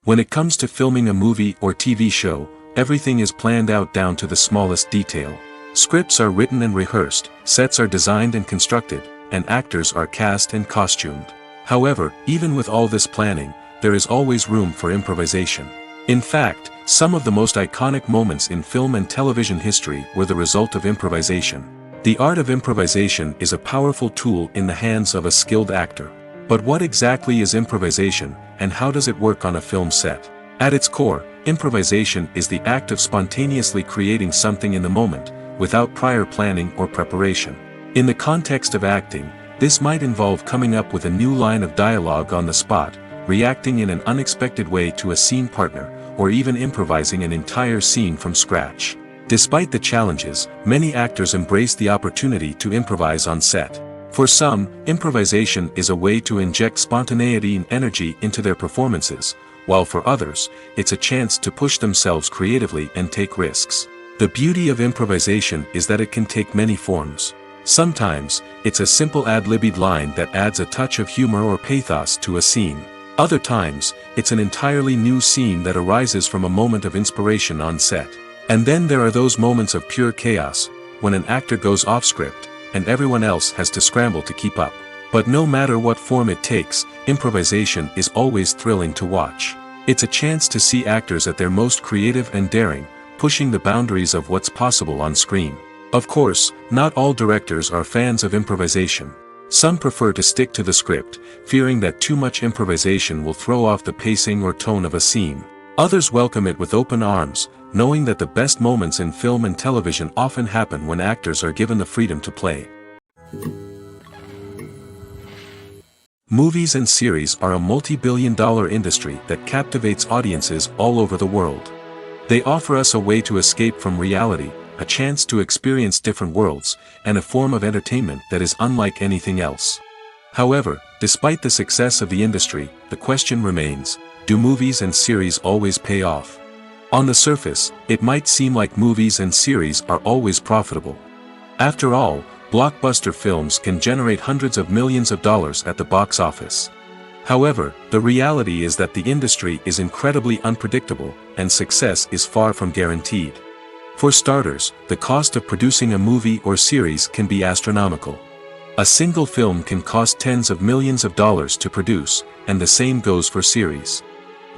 When it comes to filming a movie or TV show, everything is planned out down to the smallest detail. Scripts are written and rehearsed, sets are designed and constructed, and actors are cast and costumed. However, even with all this planning, there is always room for improvisation. In fact, some of the most iconic moments in film and television history were the result of improvisation. The art of improvisation is a powerful tool in the hands of a skilled actor. But what exactly is improvisation, and how does it work on a film set? At its core, improvisation is the act of spontaneously creating something in the moment, without prior planning or preparation. In the context of acting, this might involve coming up with a new line of dialogue on the spot, reacting in an unexpected way to a scene partner, or even improvising an entire scene from scratch. Despite the challenges, many actors embrace the opportunity to improvise on set. For some, improvisation is a way to inject spontaneity and energy into their performances, while for others, it's a chance to push themselves creatively and take risks. The beauty of improvisation is that it can take many forms. Sometimes, it's a simple ad-libbed line that adds a touch of humor or pathos to a scene. Other times, it's an entirely new scene that arises from a moment of inspiration on set. And then there are those moments of pure chaos, when an actor goes off script, and everyone else has to scramble to keep up. But no matter what form it takes, improvisation is always thrilling to watch. It's a chance to see actors at their most creative and daring, pushing the boundaries of what's possible on screen. Of course, not all directors are fans of improvisation. Some prefer to stick to the script, fearing that too much improvisation will throw off the pacing or tone of a scene. Others welcome it with open arms, knowing that the best moments in film and television often happen when actors are given the freedom to play. Movies and series are a multi-billion-dollar industry that captivates audiences all over the world. They offer us a way to escape from reality, a chance to experience different worlds, and a form of entertainment that is unlike anything else. However, despite the success of the industry, the question remains, do movies and series always pay off? On the surface, it might seem like movies and series are always profitable. After all, blockbuster films can generate hundreds of millions of dollars at the box office. However, the reality is that the industry is incredibly unpredictable, and success is far from guaranteed. For starters, the cost of producing a movie or series can be astronomical. A single film can cost tens of millions of dollars to produce, and the same goes for series.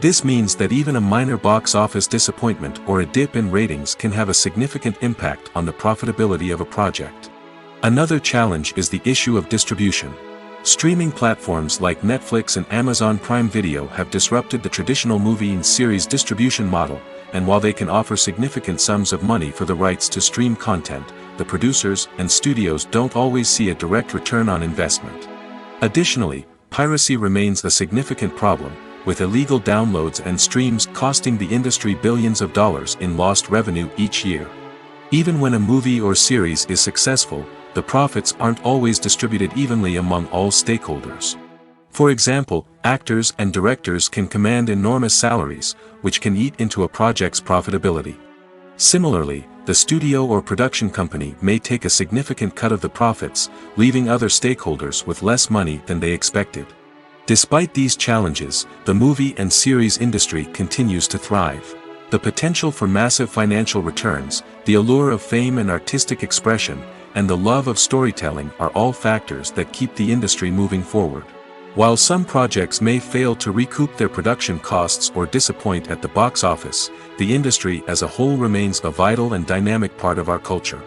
This means that even a minor box office disappointment or a dip in ratings can have a significant impact on the profitability of a project. Another challenge is the issue of distribution. Streaming platforms like Netflix and Amazon Prime Video have disrupted the traditional movie and series distribution model, and while they can offer significant sums of money for the rights to stream content, the producers and studios don't always see a direct return on investment. Additionally, piracy remains a significant problem, with illegal downloads and streams costing the industry billions of dollars in lost revenue each year. Even when a movie or series is successful, the profits aren't always distributed evenly among all stakeholders. For example, actors and directors can command enormous salaries, which can eat into a project's profitability. Similarly, the studio or production company may take a significant cut of the profits, leaving other stakeholders with less money than they expected. Despite these challenges, the movie and series industry continues to thrive. The potential for massive financial returns, the allure of fame and artistic expression, and the love of storytelling are all factors that keep the industry moving forward. While some projects may fail to recoup their production costs or disappoint at the box office, the industry as a whole remains a vital and dynamic part of our culture.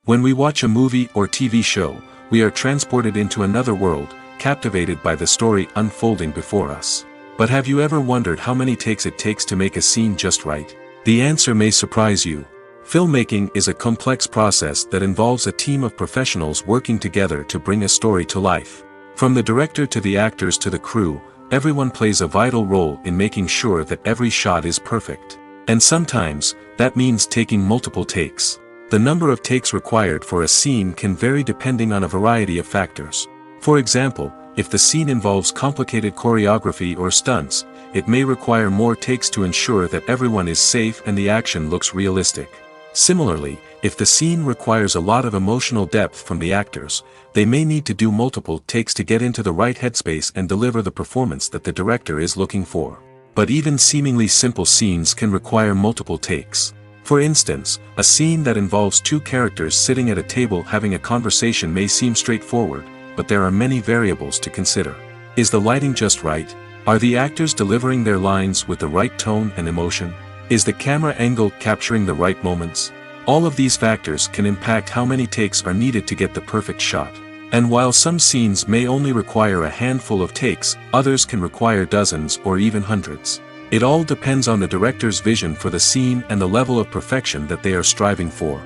When we watch a movie or TV show, we are transported into another world, captivated by the story unfolding before us. But have you ever wondered how many takes it takes to make a scene just right? The answer may surprise you. Filmmaking is a complex process that involves a team of professionals working together to bring a story to life. From the director to the actors to the crew, everyone plays a vital role in making sure that every shot is perfect. And sometimes, that means taking multiple takes. The number of takes required for a scene can vary depending on a variety of factors. For example, if the scene involves complicated choreography or stunts, it may require more takes to ensure that everyone is safe and the action looks realistic. Similarly, if the scene requires a lot of emotional depth from the actors, they may need to do multiple takes to get into the right headspace and deliver the performance that the director is looking for. But even seemingly simple scenes can require multiple takes. For instance, a scene that involves two characters sitting at a table having a conversation may seem straightforward, but there are many variables to consider. Is the lighting just right? Are the actors delivering their lines with the right tone and emotion? Is the camera angle capturing the right moments? All of these factors can impact how many takes are needed to get the perfect shot. And while some scenes may only require a handful of takes, others can require dozens or even hundreds. It all depends on the director's vision for the scene and the level of perfection that they are striving for.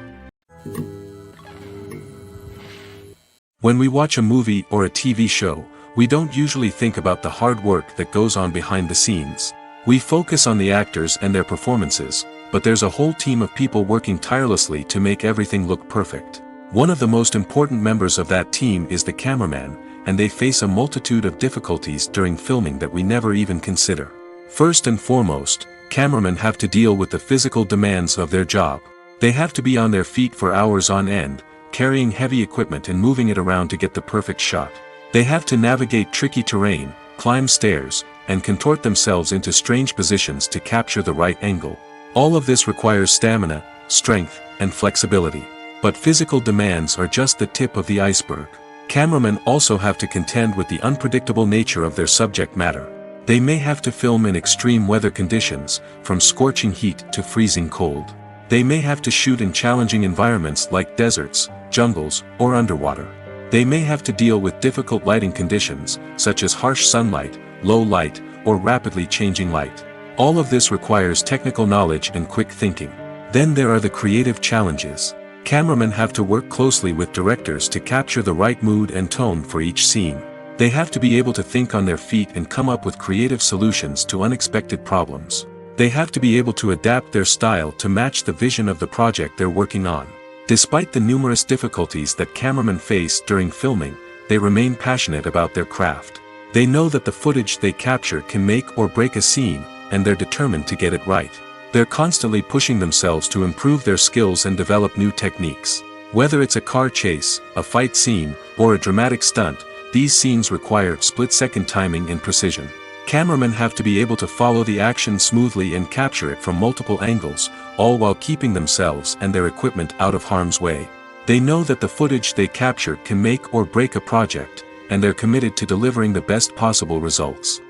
When we watch a movie or a TV show, we don't usually think about the hard work that goes on behind the scenes. We focus on the actors and their performances, but there's a whole team of people working tirelessly to make everything look perfect. One of the most important members of that team is the cameraman, and they face a multitude of difficulties during filming that we never even consider. First and foremost, cameramen have to deal with the physical demands of their job. They have to be on their feet for hours on end, carrying heavy equipment and moving it around to get the perfect shot. They have to navigate tricky terrain, climb stairs, and contort themselves into strange positions to capture the right angle. All of this requires stamina, strength, and flexibility. But physical demands are just the tip of the iceberg. Cameramen also have to contend with the unpredictable nature of their subject matter. They may have to film in extreme weather conditions, from scorching heat to freezing cold. They may have to shoot in challenging environments like deserts, jungles, or underwater. They may have to deal with difficult lighting conditions, such as harsh sunlight, low light, or rapidly changing light. All of this requires technical knowledge and quick thinking. Then there are the creative challenges. Cameramen have to work closely with directors to capture the right mood and tone for each scene. They have to be able to think on their feet and come up with creative solutions to unexpected problems. They have to be able to adapt their style to match the vision of the project they're working on. Despite the numerous difficulties that cameramen face during filming, they remain passionate about their craft. They know that the footage they capture can make or break a scene, and they're determined to get it right. They're constantly pushing themselves to improve their skills and develop new techniques. Whether it's a car chase, a fight scene, or a dramatic stunt, these scenes require split-second timing and precision. Cameramen have to be able to follow the action smoothly and capture it from multiple angles, all while keeping themselves and their equipment out of harm's way. They know that the footage they capture can make or break a project, and they're committed to delivering the best possible results.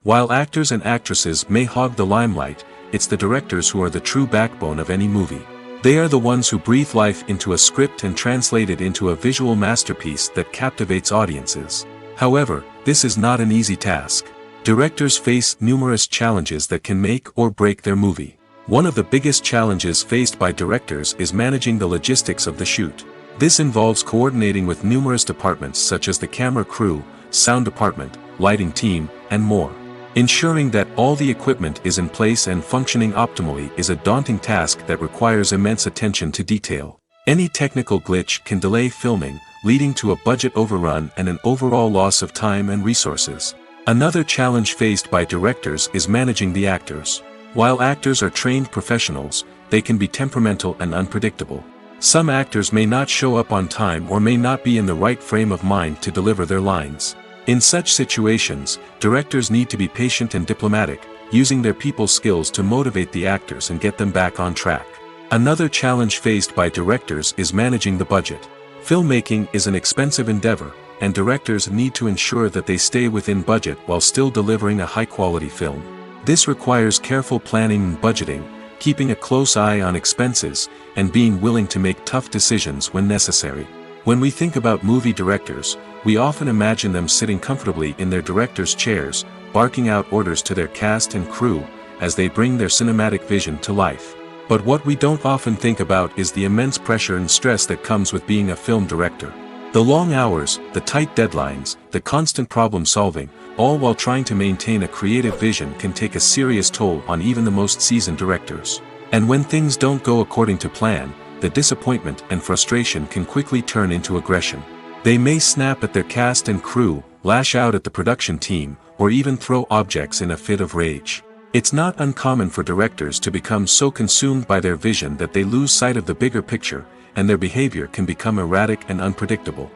While actors and actresses may hog the limelight, it's the directors who are the true backbone of any movie. They are the ones who breathe life into a script and translate it into a visual masterpiece that captivates audiences. However, this is not an easy task. Directors face numerous challenges that can make or break their movie. One of the biggest challenges faced by directors is managing the logistics of the shoot. This involves coordinating with numerous departments such as the camera crew, sound department, lighting team, and more. Ensuring that all the equipment is in place and functioning optimally is a daunting task that requires immense attention to detail. Any technical glitch can delay filming, leading to a budget overrun and an overall loss of time and resources. Another challenge faced by directors is managing the actors. While actors are trained professionals, they can be temperamental and unpredictable. Some actors may not show up on time or may not be in the right frame of mind to deliver their lines. In such situations, directors need to be patient and diplomatic, using their people skills to motivate the actors and get them back on track. Another challenge faced by directors is managing the budget. Filmmaking is an expensive endeavor, and directors need to ensure that they stay within budget while still delivering a high-quality film. This requires careful planning and budgeting, keeping a close eye on expenses, and being willing to make tough decisions when necessary. When we think about movie directors, we often imagine them sitting comfortably in their director's chairs, barking out orders to their cast and crew, as they bring their cinematic vision to life. But what we don't often think about is the immense pressure and stress that comes with being a film director. The long hours, the tight deadlines, the constant problem solving, all while trying to maintain a creative vision can take a serious toll on even the most seasoned directors. And when things don't go according to plan, the disappointment and frustration can quickly turn into aggression. They may snap at their cast and crew, lash out at the production team, or even throw objects in a fit of rage. It's not uncommon for directors to become so consumed by their vision that they lose sight of the bigger picture, and their behavior can become erratic and unpredictable.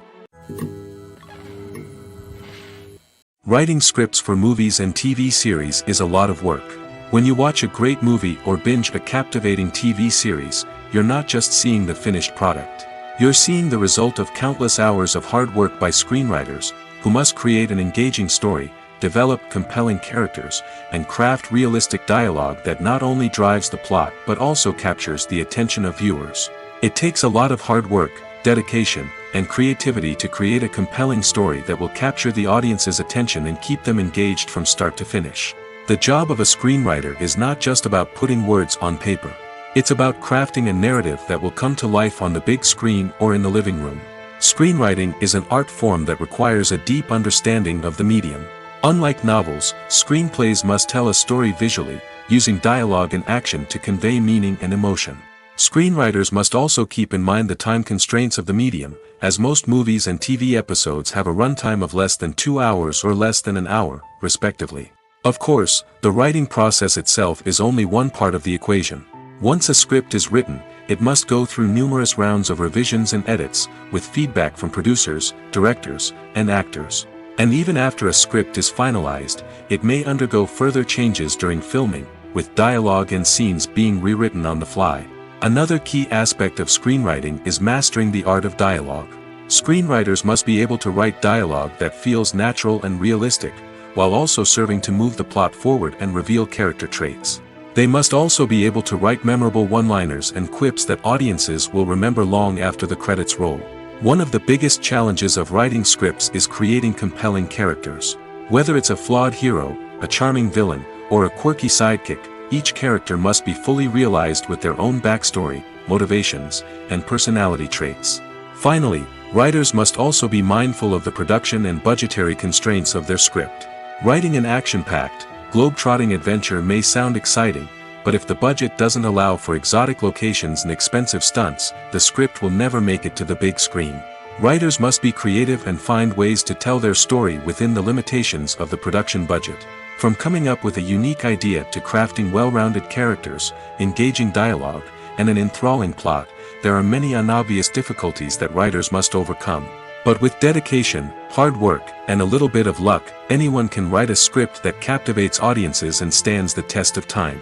Writing scripts for movies and TV series is a lot of work. When you watch a great movie or binge a captivating TV series, you're not just seeing the finished product. You're seeing the result of countless hours of hard work by screenwriters, who must create an engaging story, develop compelling characters, and craft realistic dialogue that not only drives the plot but also captures the attention of viewers. It takes a lot of hard work, dedication, and creativity to create a compelling story that will capture the audience's attention and keep them engaged from start to finish. The job of a screenwriter is not just about putting words on paper. It's about crafting a narrative that will come to life on the big screen or in the living room. Screenwriting is an art form that requires a deep understanding of the medium. Unlike novels, screenplays must tell a story visually, using dialogue and action to convey meaning and emotion. Screenwriters must also keep in mind the time constraints of the medium, as most movies and TV episodes have a runtime of less than 2 hours or less than an hour, respectively. Of course, the writing process itself is only one part of the equation. Once a script is written, it must go through numerous rounds of revisions and edits, with feedback from producers, directors, and actors. And even after a script is finalized, it may undergo further changes during filming, with dialogue and scenes being rewritten on the fly. Another key aspect of screenwriting is mastering the art of dialogue. Screenwriters must be able to write dialogue that feels natural and realistic, while also serving to move the plot forward and reveal character traits. They must also be able to write memorable one-liners and quips that audiences will remember long after the credits roll. One of the biggest challenges of writing scripts is creating compelling characters. Whether it's a flawed hero, a charming villain, or a quirky sidekick, each character must be fully realized with their own backstory, motivations, and personality traits. Finally, writers must also be mindful of the production and budgetary constraints of their script. Writing an action-packed, globe-trotting adventure may sound exciting, but if the budget doesn't allow for exotic locations and expensive stunts, the script will never make it to the big screen. Writers must be creative and find ways to tell their story within the limitations of the production budget. From coming up with a unique idea to crafting well-rounded characters, engaging dialogue, and an enthralling plot, there are many unobvious difficulties that writers must overcome. But with dedication, hard work, and a little bit of luck, anyone can write a script that captivates audiences and stands the test of time.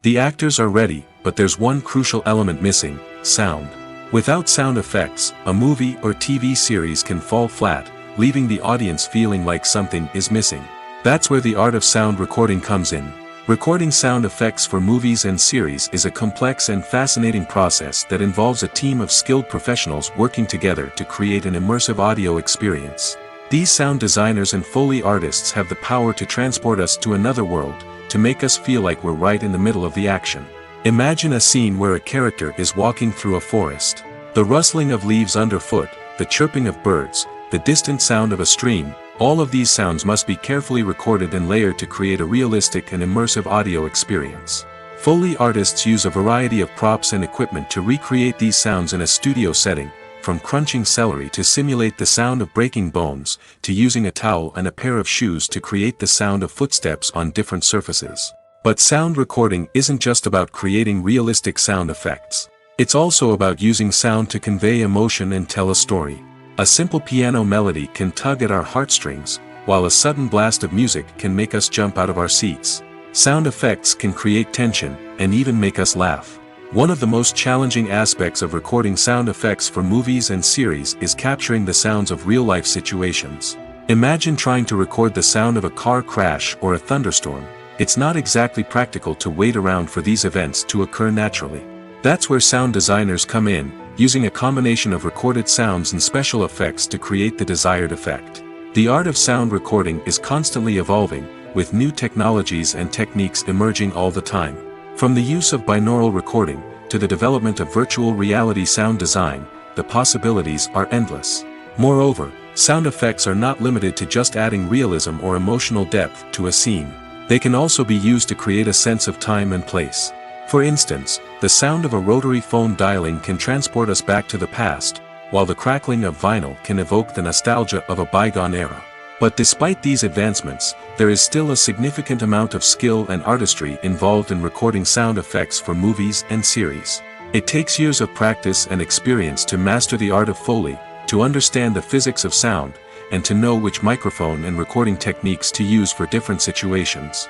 The actors are ready, but there's one crucial element missing: sound. Without sound effects, a movie or TV series can fall flat, leaving the audience feeling like something is missing. That's where the art of sound recording comes in. Recording sound effects for movies and series is a complex and fascinating process that involves a team of skilled professionals working together to create an immersive audio experience. These sound designers and Foley artists have the power to transport us to another world, to make us feel like we're right in the middle of the action. Imagine a scene where a character is walking through a forest. The rustling of leaves underfoot, the chirping of birds, the distant sound of a stream, All of these sounds must be carefully recorded and layered to create a realistic and immersive audio experience. Foley artists use a variety of props and equipment to recreate these sounds in a studio setting, from crunching celery to simulate the sound of breaking bones, to using a towel and a pair of shoes to create the sound of footsteps on different surfaces. But sound recording isn't just about creating realistic sound effects. It's also about using sound to convey emotion and tell a story. A simple piano melody can tug at our heartstrings, while a sudden blast of music can make us jump out of our seats. Sound effects can create tension, and even make us laugh. One of the most challenging aspects of recording sound effects for movies and series is capturing the sounds of real-life situations. Imagine trying to record the sound of a car crash or a thunderstorm. It's not exactly practical to wait around for these events to occur naturally. That's where sound designers come in, using a combination of recorded sounds and special effects to create the desired effect. The art of sound recording is constantly evolving, with new technologies and techniques emerging all the time. From the use of binaural recording, to the development of virtual reality sound design, the possibilities are endless. Moreover, sound effects are not limited to just adding realism or emotional depth to a scene. They can also be used to create a sense of time and place. For instance, the sound of a rotary phone dialing can transport us back to the past, while the crackling of vinyl can evoke the nostalgia of a bygone era. But despite these advancements, there is still a significant amount of skill and artistry involved in recording sound effects for movies and series. It takes years of practice and experience to master the art of Foley, to understand the physics of sound, and to know which microphone and recording techniques to use for different situations.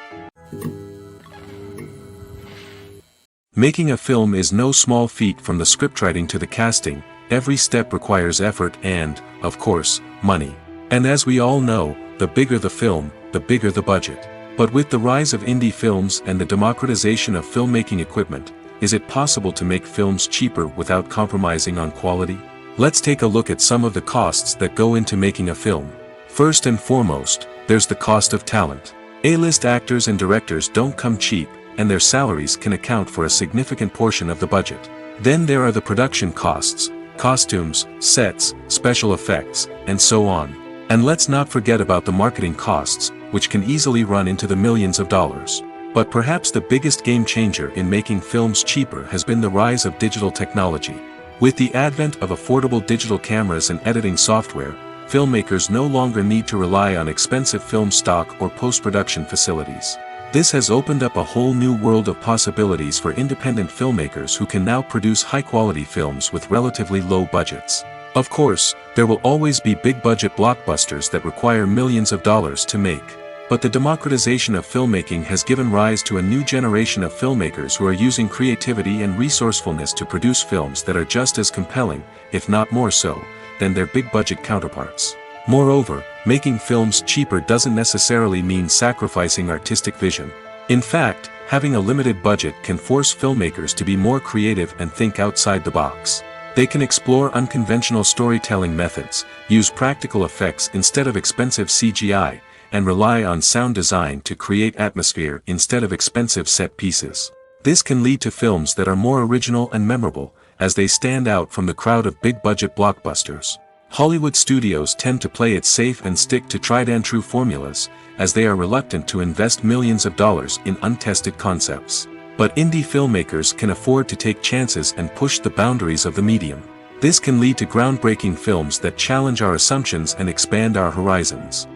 Making a film is no small feat. From the scriptwriting to the casting, every step requires effort and, of course, money. And as we all know, the bigger the film, the bigger the budget. But with the rise of indie films and the democratization of filmmaking equipment, is it possible to make films cheaper without compromising on quality? Let's take a look at some of the costs that go into making a film. First and foremost, there's the cost of talent. A-list actors and directors don't come cheap, and their salaries can account for a significant portion of the budget. Then there are the production costs, costumes, sets, special effects, and so on. And let's not forget about the marketing costs, which can easily run into the millions of dollars. But perhaps the biggest game changer in making films cheaper has been the rise of digital technology. With the advent of affordable digital cameras and editing software, filmmakers no longer need to rely on expensive film stock or post-production facilities. This has opened up a whole new world of possibilities for independent filmmakers who can now produce high-quality films with relatively low budgets. Of course, there will always be big-budget blockbusters that require millions of dollars to make. But the democratization of filmmaking has given rise to a new generation of filmmakers who are using creativity and resourcefulness to produce films that are just as compelling, if not more so, than their big-budget counterparts. Moreover, making films cheaper doesn't necessarily mean sacrificing artistic vision. In fact, having a limited budget can force filmmakers to be more creative and think outside the box. They can explore unconventional storytelling methods, use practical effects instead of expensive CGI, and rely on sound design to create atmosphere instead of expensive set pieces. This can lead to films that are more original and memorable, as they stand out from the crowd of big-budget blockbusters. Hollywood studios tend to play it safe and stick to tried-and-true formulas, as they are reluctant to invest millions of dollars in untested concepts. But indie filmmakers can afford to take chances and push the boundaries of the medium. This can lead to groundbreaking films that challenge our assumptions and expand our horizons.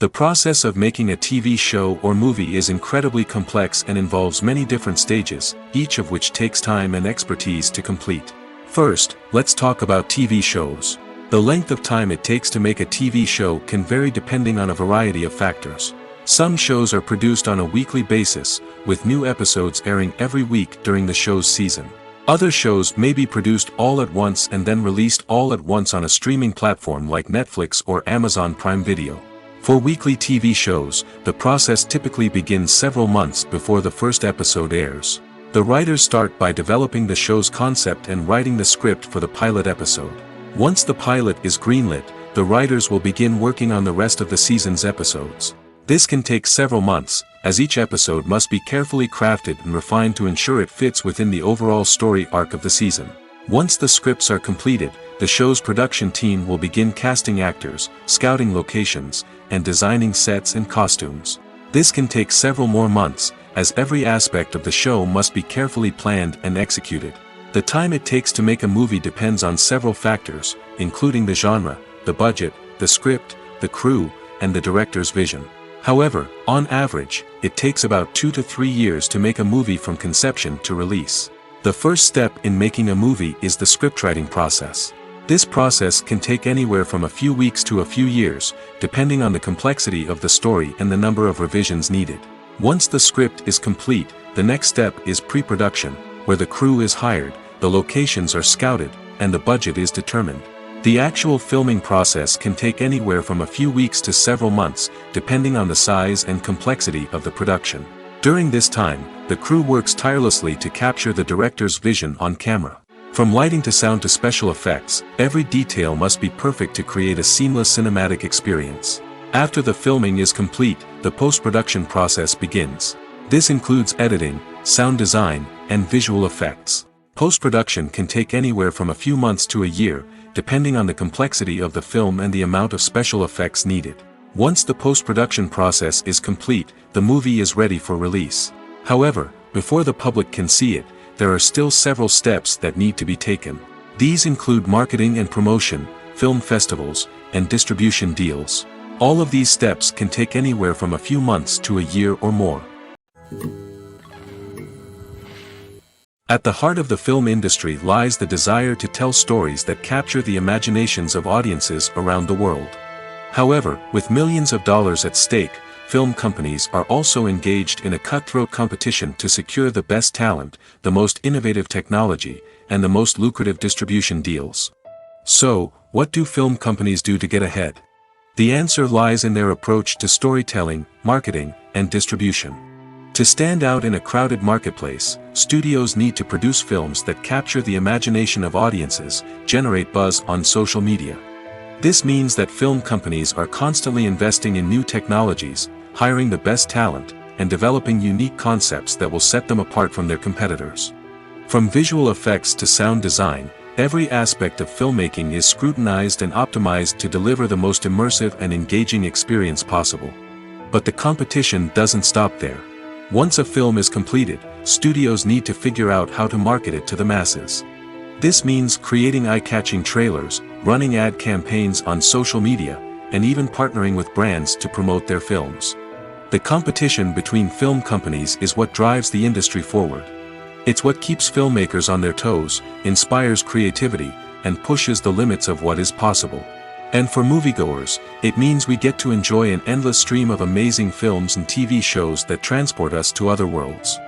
The process of making a TV show or movie is incredibly complex and involves many different stages, each of which takes time and expertise to complete. First, let's talk about TV shows. The length of time it takes to make a TV show can vary depending on a variety of factors. Some shows are produced on a weekly basis, with new episodes airing every week during the show's season. Other shows may be produced all at once and then released all at once on a streaming platform like Netflix or Amazon Prime Video. For weekly TV shows, the process typically begins several months before the first episode airs. The writers start by developing the show's concept and writing the script for the pilot episode. Once the pilot is greenlit, the writers will begin working on the rest of the season's episodes. This can take several months, as each episode must be carefully crafted and refined to ensure it fits within the overall story arc of the season. Once the scripts are completed, the show's production team will begin casting actors, scouting locations, and designing sets and costumes. This can take several more months, as every aspect of the show must be carefully planned and executed. The time it takes to make a movie depends on several factors, including the genre, the budget, the script, the crew, and the director's vision. However, on average, it takes about 2 to 3 years to make a movie from conception to release. The first step in making a movie is the scriptwriting process. This process can take anywhere from a few weeks to a few years, depending on the complexity of the story and the number of revisions needed. Once the script is complete, the next step is pre-production, where the crew is hired, the locations are scouted, and the budget is determined. The actual filming process can take anywhere from a few weeks to several months, depending on the size and complexity of the production. During this time, the crew works tirelessly to capture the director's vision on camera. From lighting to sound to special effects, every detail must be perfect to create a seamless cinematic experience. After the filming is complete, the post-production process begins. This includes editing, sound design, and visual effects. Post-production can take anywhere from a few months to a year, depending on the complexity of the film and the amount of special effects needed. Once the post-production process is complete, the movie is ready for release. However, before the public can see it, there are still several steps that need to be taken. These include marketing and promotion, film festivals, and distribution deals. All of these steps can take anywhere from a few months to a year or more. At the heart of the film industry lies the desire to tell stories that capture the imaginations of audiences around the world. However, with millions of dollars at stake, film companies are also engaged in a cutthroat competition to secure the best talent, the most innovative technology, and the most lucrative distribution deals. So, what do film companies do to get ahead? The answer lies in their approach to storytelling, marketing, and distribution. To stand out in a crowded marketplace, studios need to produce films that capture the imagination of audiences, generate buzz on social media. This means that film companies are constantly investing in new technologies, hiring the best talent, and developing unique concepts that will set them apart from their competitors. From visual effects to sound design, every aspect of filmmaking is scrutinized and optimized to deliver the most immersive and engaging experience possible. But the competition doesn't stop there. Once a film is completed, studios need to figure out how to market it to the masses. This means creating eye-catching trailers, running ad campaigns on social media, and even partnering with brands to promote their films. The competition between film companies is what drives the industry forward. It's what keeps filmmakers on their toes, inspires creativity, and pushes the limits of what is possible. And for moviegoers, it means we get to enjoy an endless stream of amazing films and TV shows that transport us to other worlds.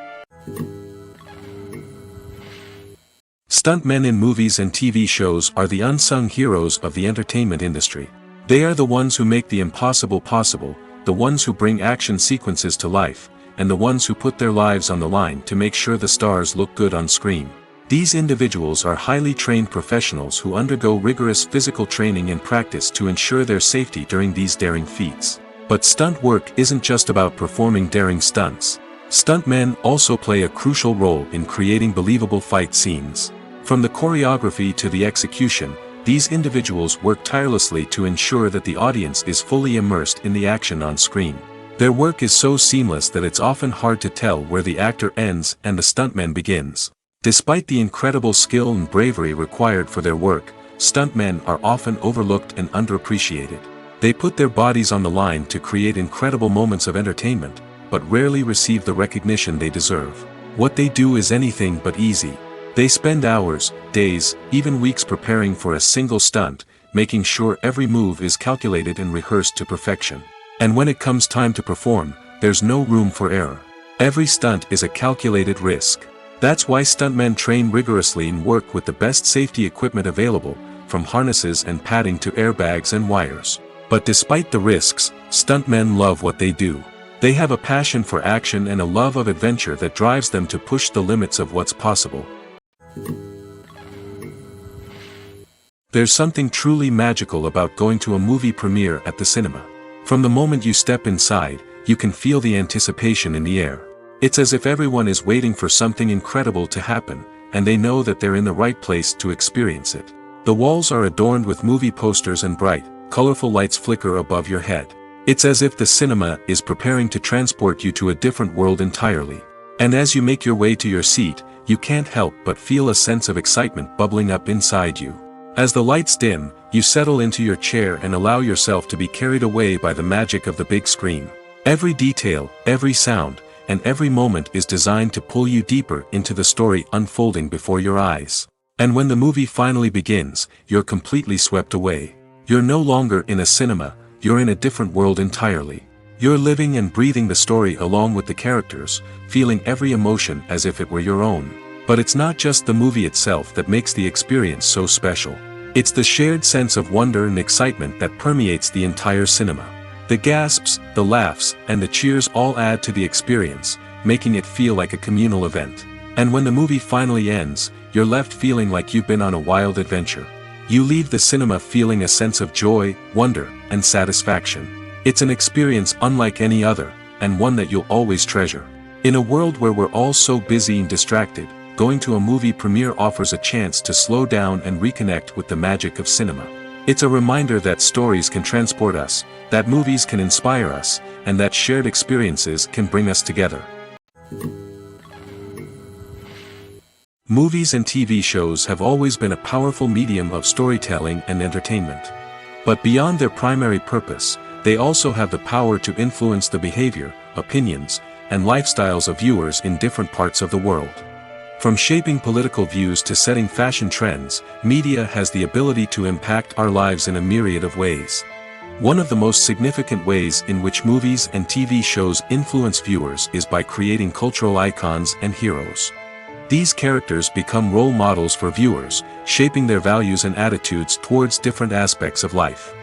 Stuntmen in movies and TV shows are the unsung heroes of the entertainment industry. They are the ones who make the impossible possible, the ones who bring action sequences to life, and the ones who put their lives on the line to make sure the stars look good on screen. These individuals are highly trained professionals who undergo rigorous physical training and practice to ensure their safety during these daring feats. But stunt work isn't just about performing daring stunts. Stuntmen also play a crucial role in creating believable fight scenes. From the choreography to the execution, these individuals work tirelessly to ensure that the audience is fully immersed in the action on screen. Their work is so seamless that it's often hard to tell where the actor ends and the stuntman begins. Despite the incredible skill and bravery required for their work, stuntmen are often overlooked and underappreciated. They put their bodies on the line to create incredible moments of entertainment, but rarely receive the recognition they deserve. What they do is anything but easy. They spend hours, days, even weeks preparing for a single stunt, making sure every move is calculated and rehearsed to perfection. And when it comes time to perform, there's no room for error. Every stunt is a calculated risk. That's why stuntmen train rigorously and work with the best safety equipment available, from harnesses and padding to airbags and wires. But despite the risks, stuntmen love what they do. They have a passion for action and a love of adventure that drives them to push the limits of what's possible. There's something truly magical about going to a movie premiere at the cinema. From the moment you step inside, you can feel the anticipation in the air. It's as if everyone is waiting for something incredible to happen, and they know that they're in the right place to experience it. The walls are adorned with movie posters and bright, colorful lights flicker above your head. It's as if the cinema is preparing to transport you to a different world entirely. And as you make your way to your seat, you can't help but feel a sense of excitement bubbling up inside you. As the lights dim, you settle into your chair and allow yourself to be carried away by the magic of the big screen. Every detail, every sound, and every moment is designed to pull you deeper into the story unfolding before your eyes. And when the movie finally begins, you're completely swept away. You're no longer in a cinema, you're in a different world entirely. You're living and breathing the story along with the characters, feeling every emotion as if it were your own. But it's not just the movie itself that makes the experience so special. It's the shared sense of wonder and excitement that permeates the entire cinema. The gasps, the laughs, and the cheers all add to the experience, making it feel like a communal event. And when the movie finally ends, you're left feeling like you've been on a wild adventure. You leave the cinema feeling a sense of joy, wonder, and satisfaction. It's an experience unlike any other, and one that you'll always treasure. In a world where we're all so busy and distracted, going to a movie premiere offers a chance to slow down and reconnect with the magic of cinema. It's a reminder that stories can transport us, that movies can inspire us, and that shared experiences can bring us together. Movies and TV shows have always been a powerful medium of storytelling and entertainment. But beyond their primary purpose, they also have the power to influence the behavior, opinions, and lifestyles of viewers in different parts of the world. From shaping political views to setting fashion trends, media has the ability to impact our lives in a myriad of ways. One of the most significant ways in which movies and TV shows influence viewers is by creating cultural icons and heroes. These characters become role models for viewers, shaping their values and attitudes towards different aspects of life.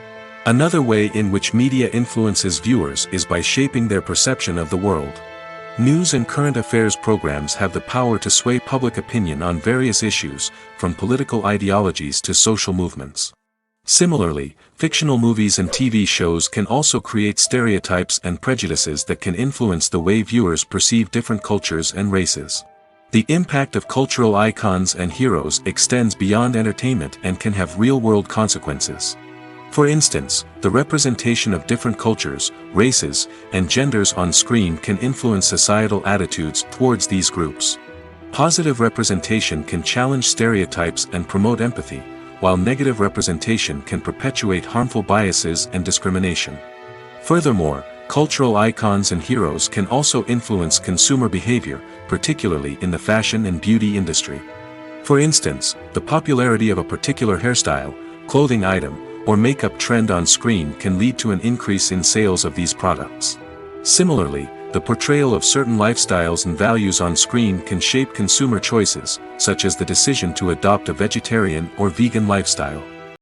Another way in which media influences viewers is by shaping their perception of the world. News and current affairs programs have the power to sway public opinion on various issues, from political ideologies to social movements. Similarly, fictional movies and TV shows can also create stereotypes and prejudices that can influence the way viewers perceive different cultures and races. The impact of cultural icons and heroes extends beyond entertainment and can have real-world consequences. For instance, the representation of different cultures, races, and genders on screen can influence societal attitudes towards these groups. Positive representation can challenge stereotypes and promote empathy, while negative representation can perpetuate harmful biases and discrimination. Furthermore, cultural icons and heroes can also influence consumer behavior, particularly in the fashion and beauty industry. For instance, the popularity of a particular hairstyle, clothing item, or makeup trend on screen can lead to an increase in sales of these products. Similarly, the portrayal of certain lifestyles and values on screen can shape consumer choices, such as the decision to adopt a vegetarian or vegan lifestyle.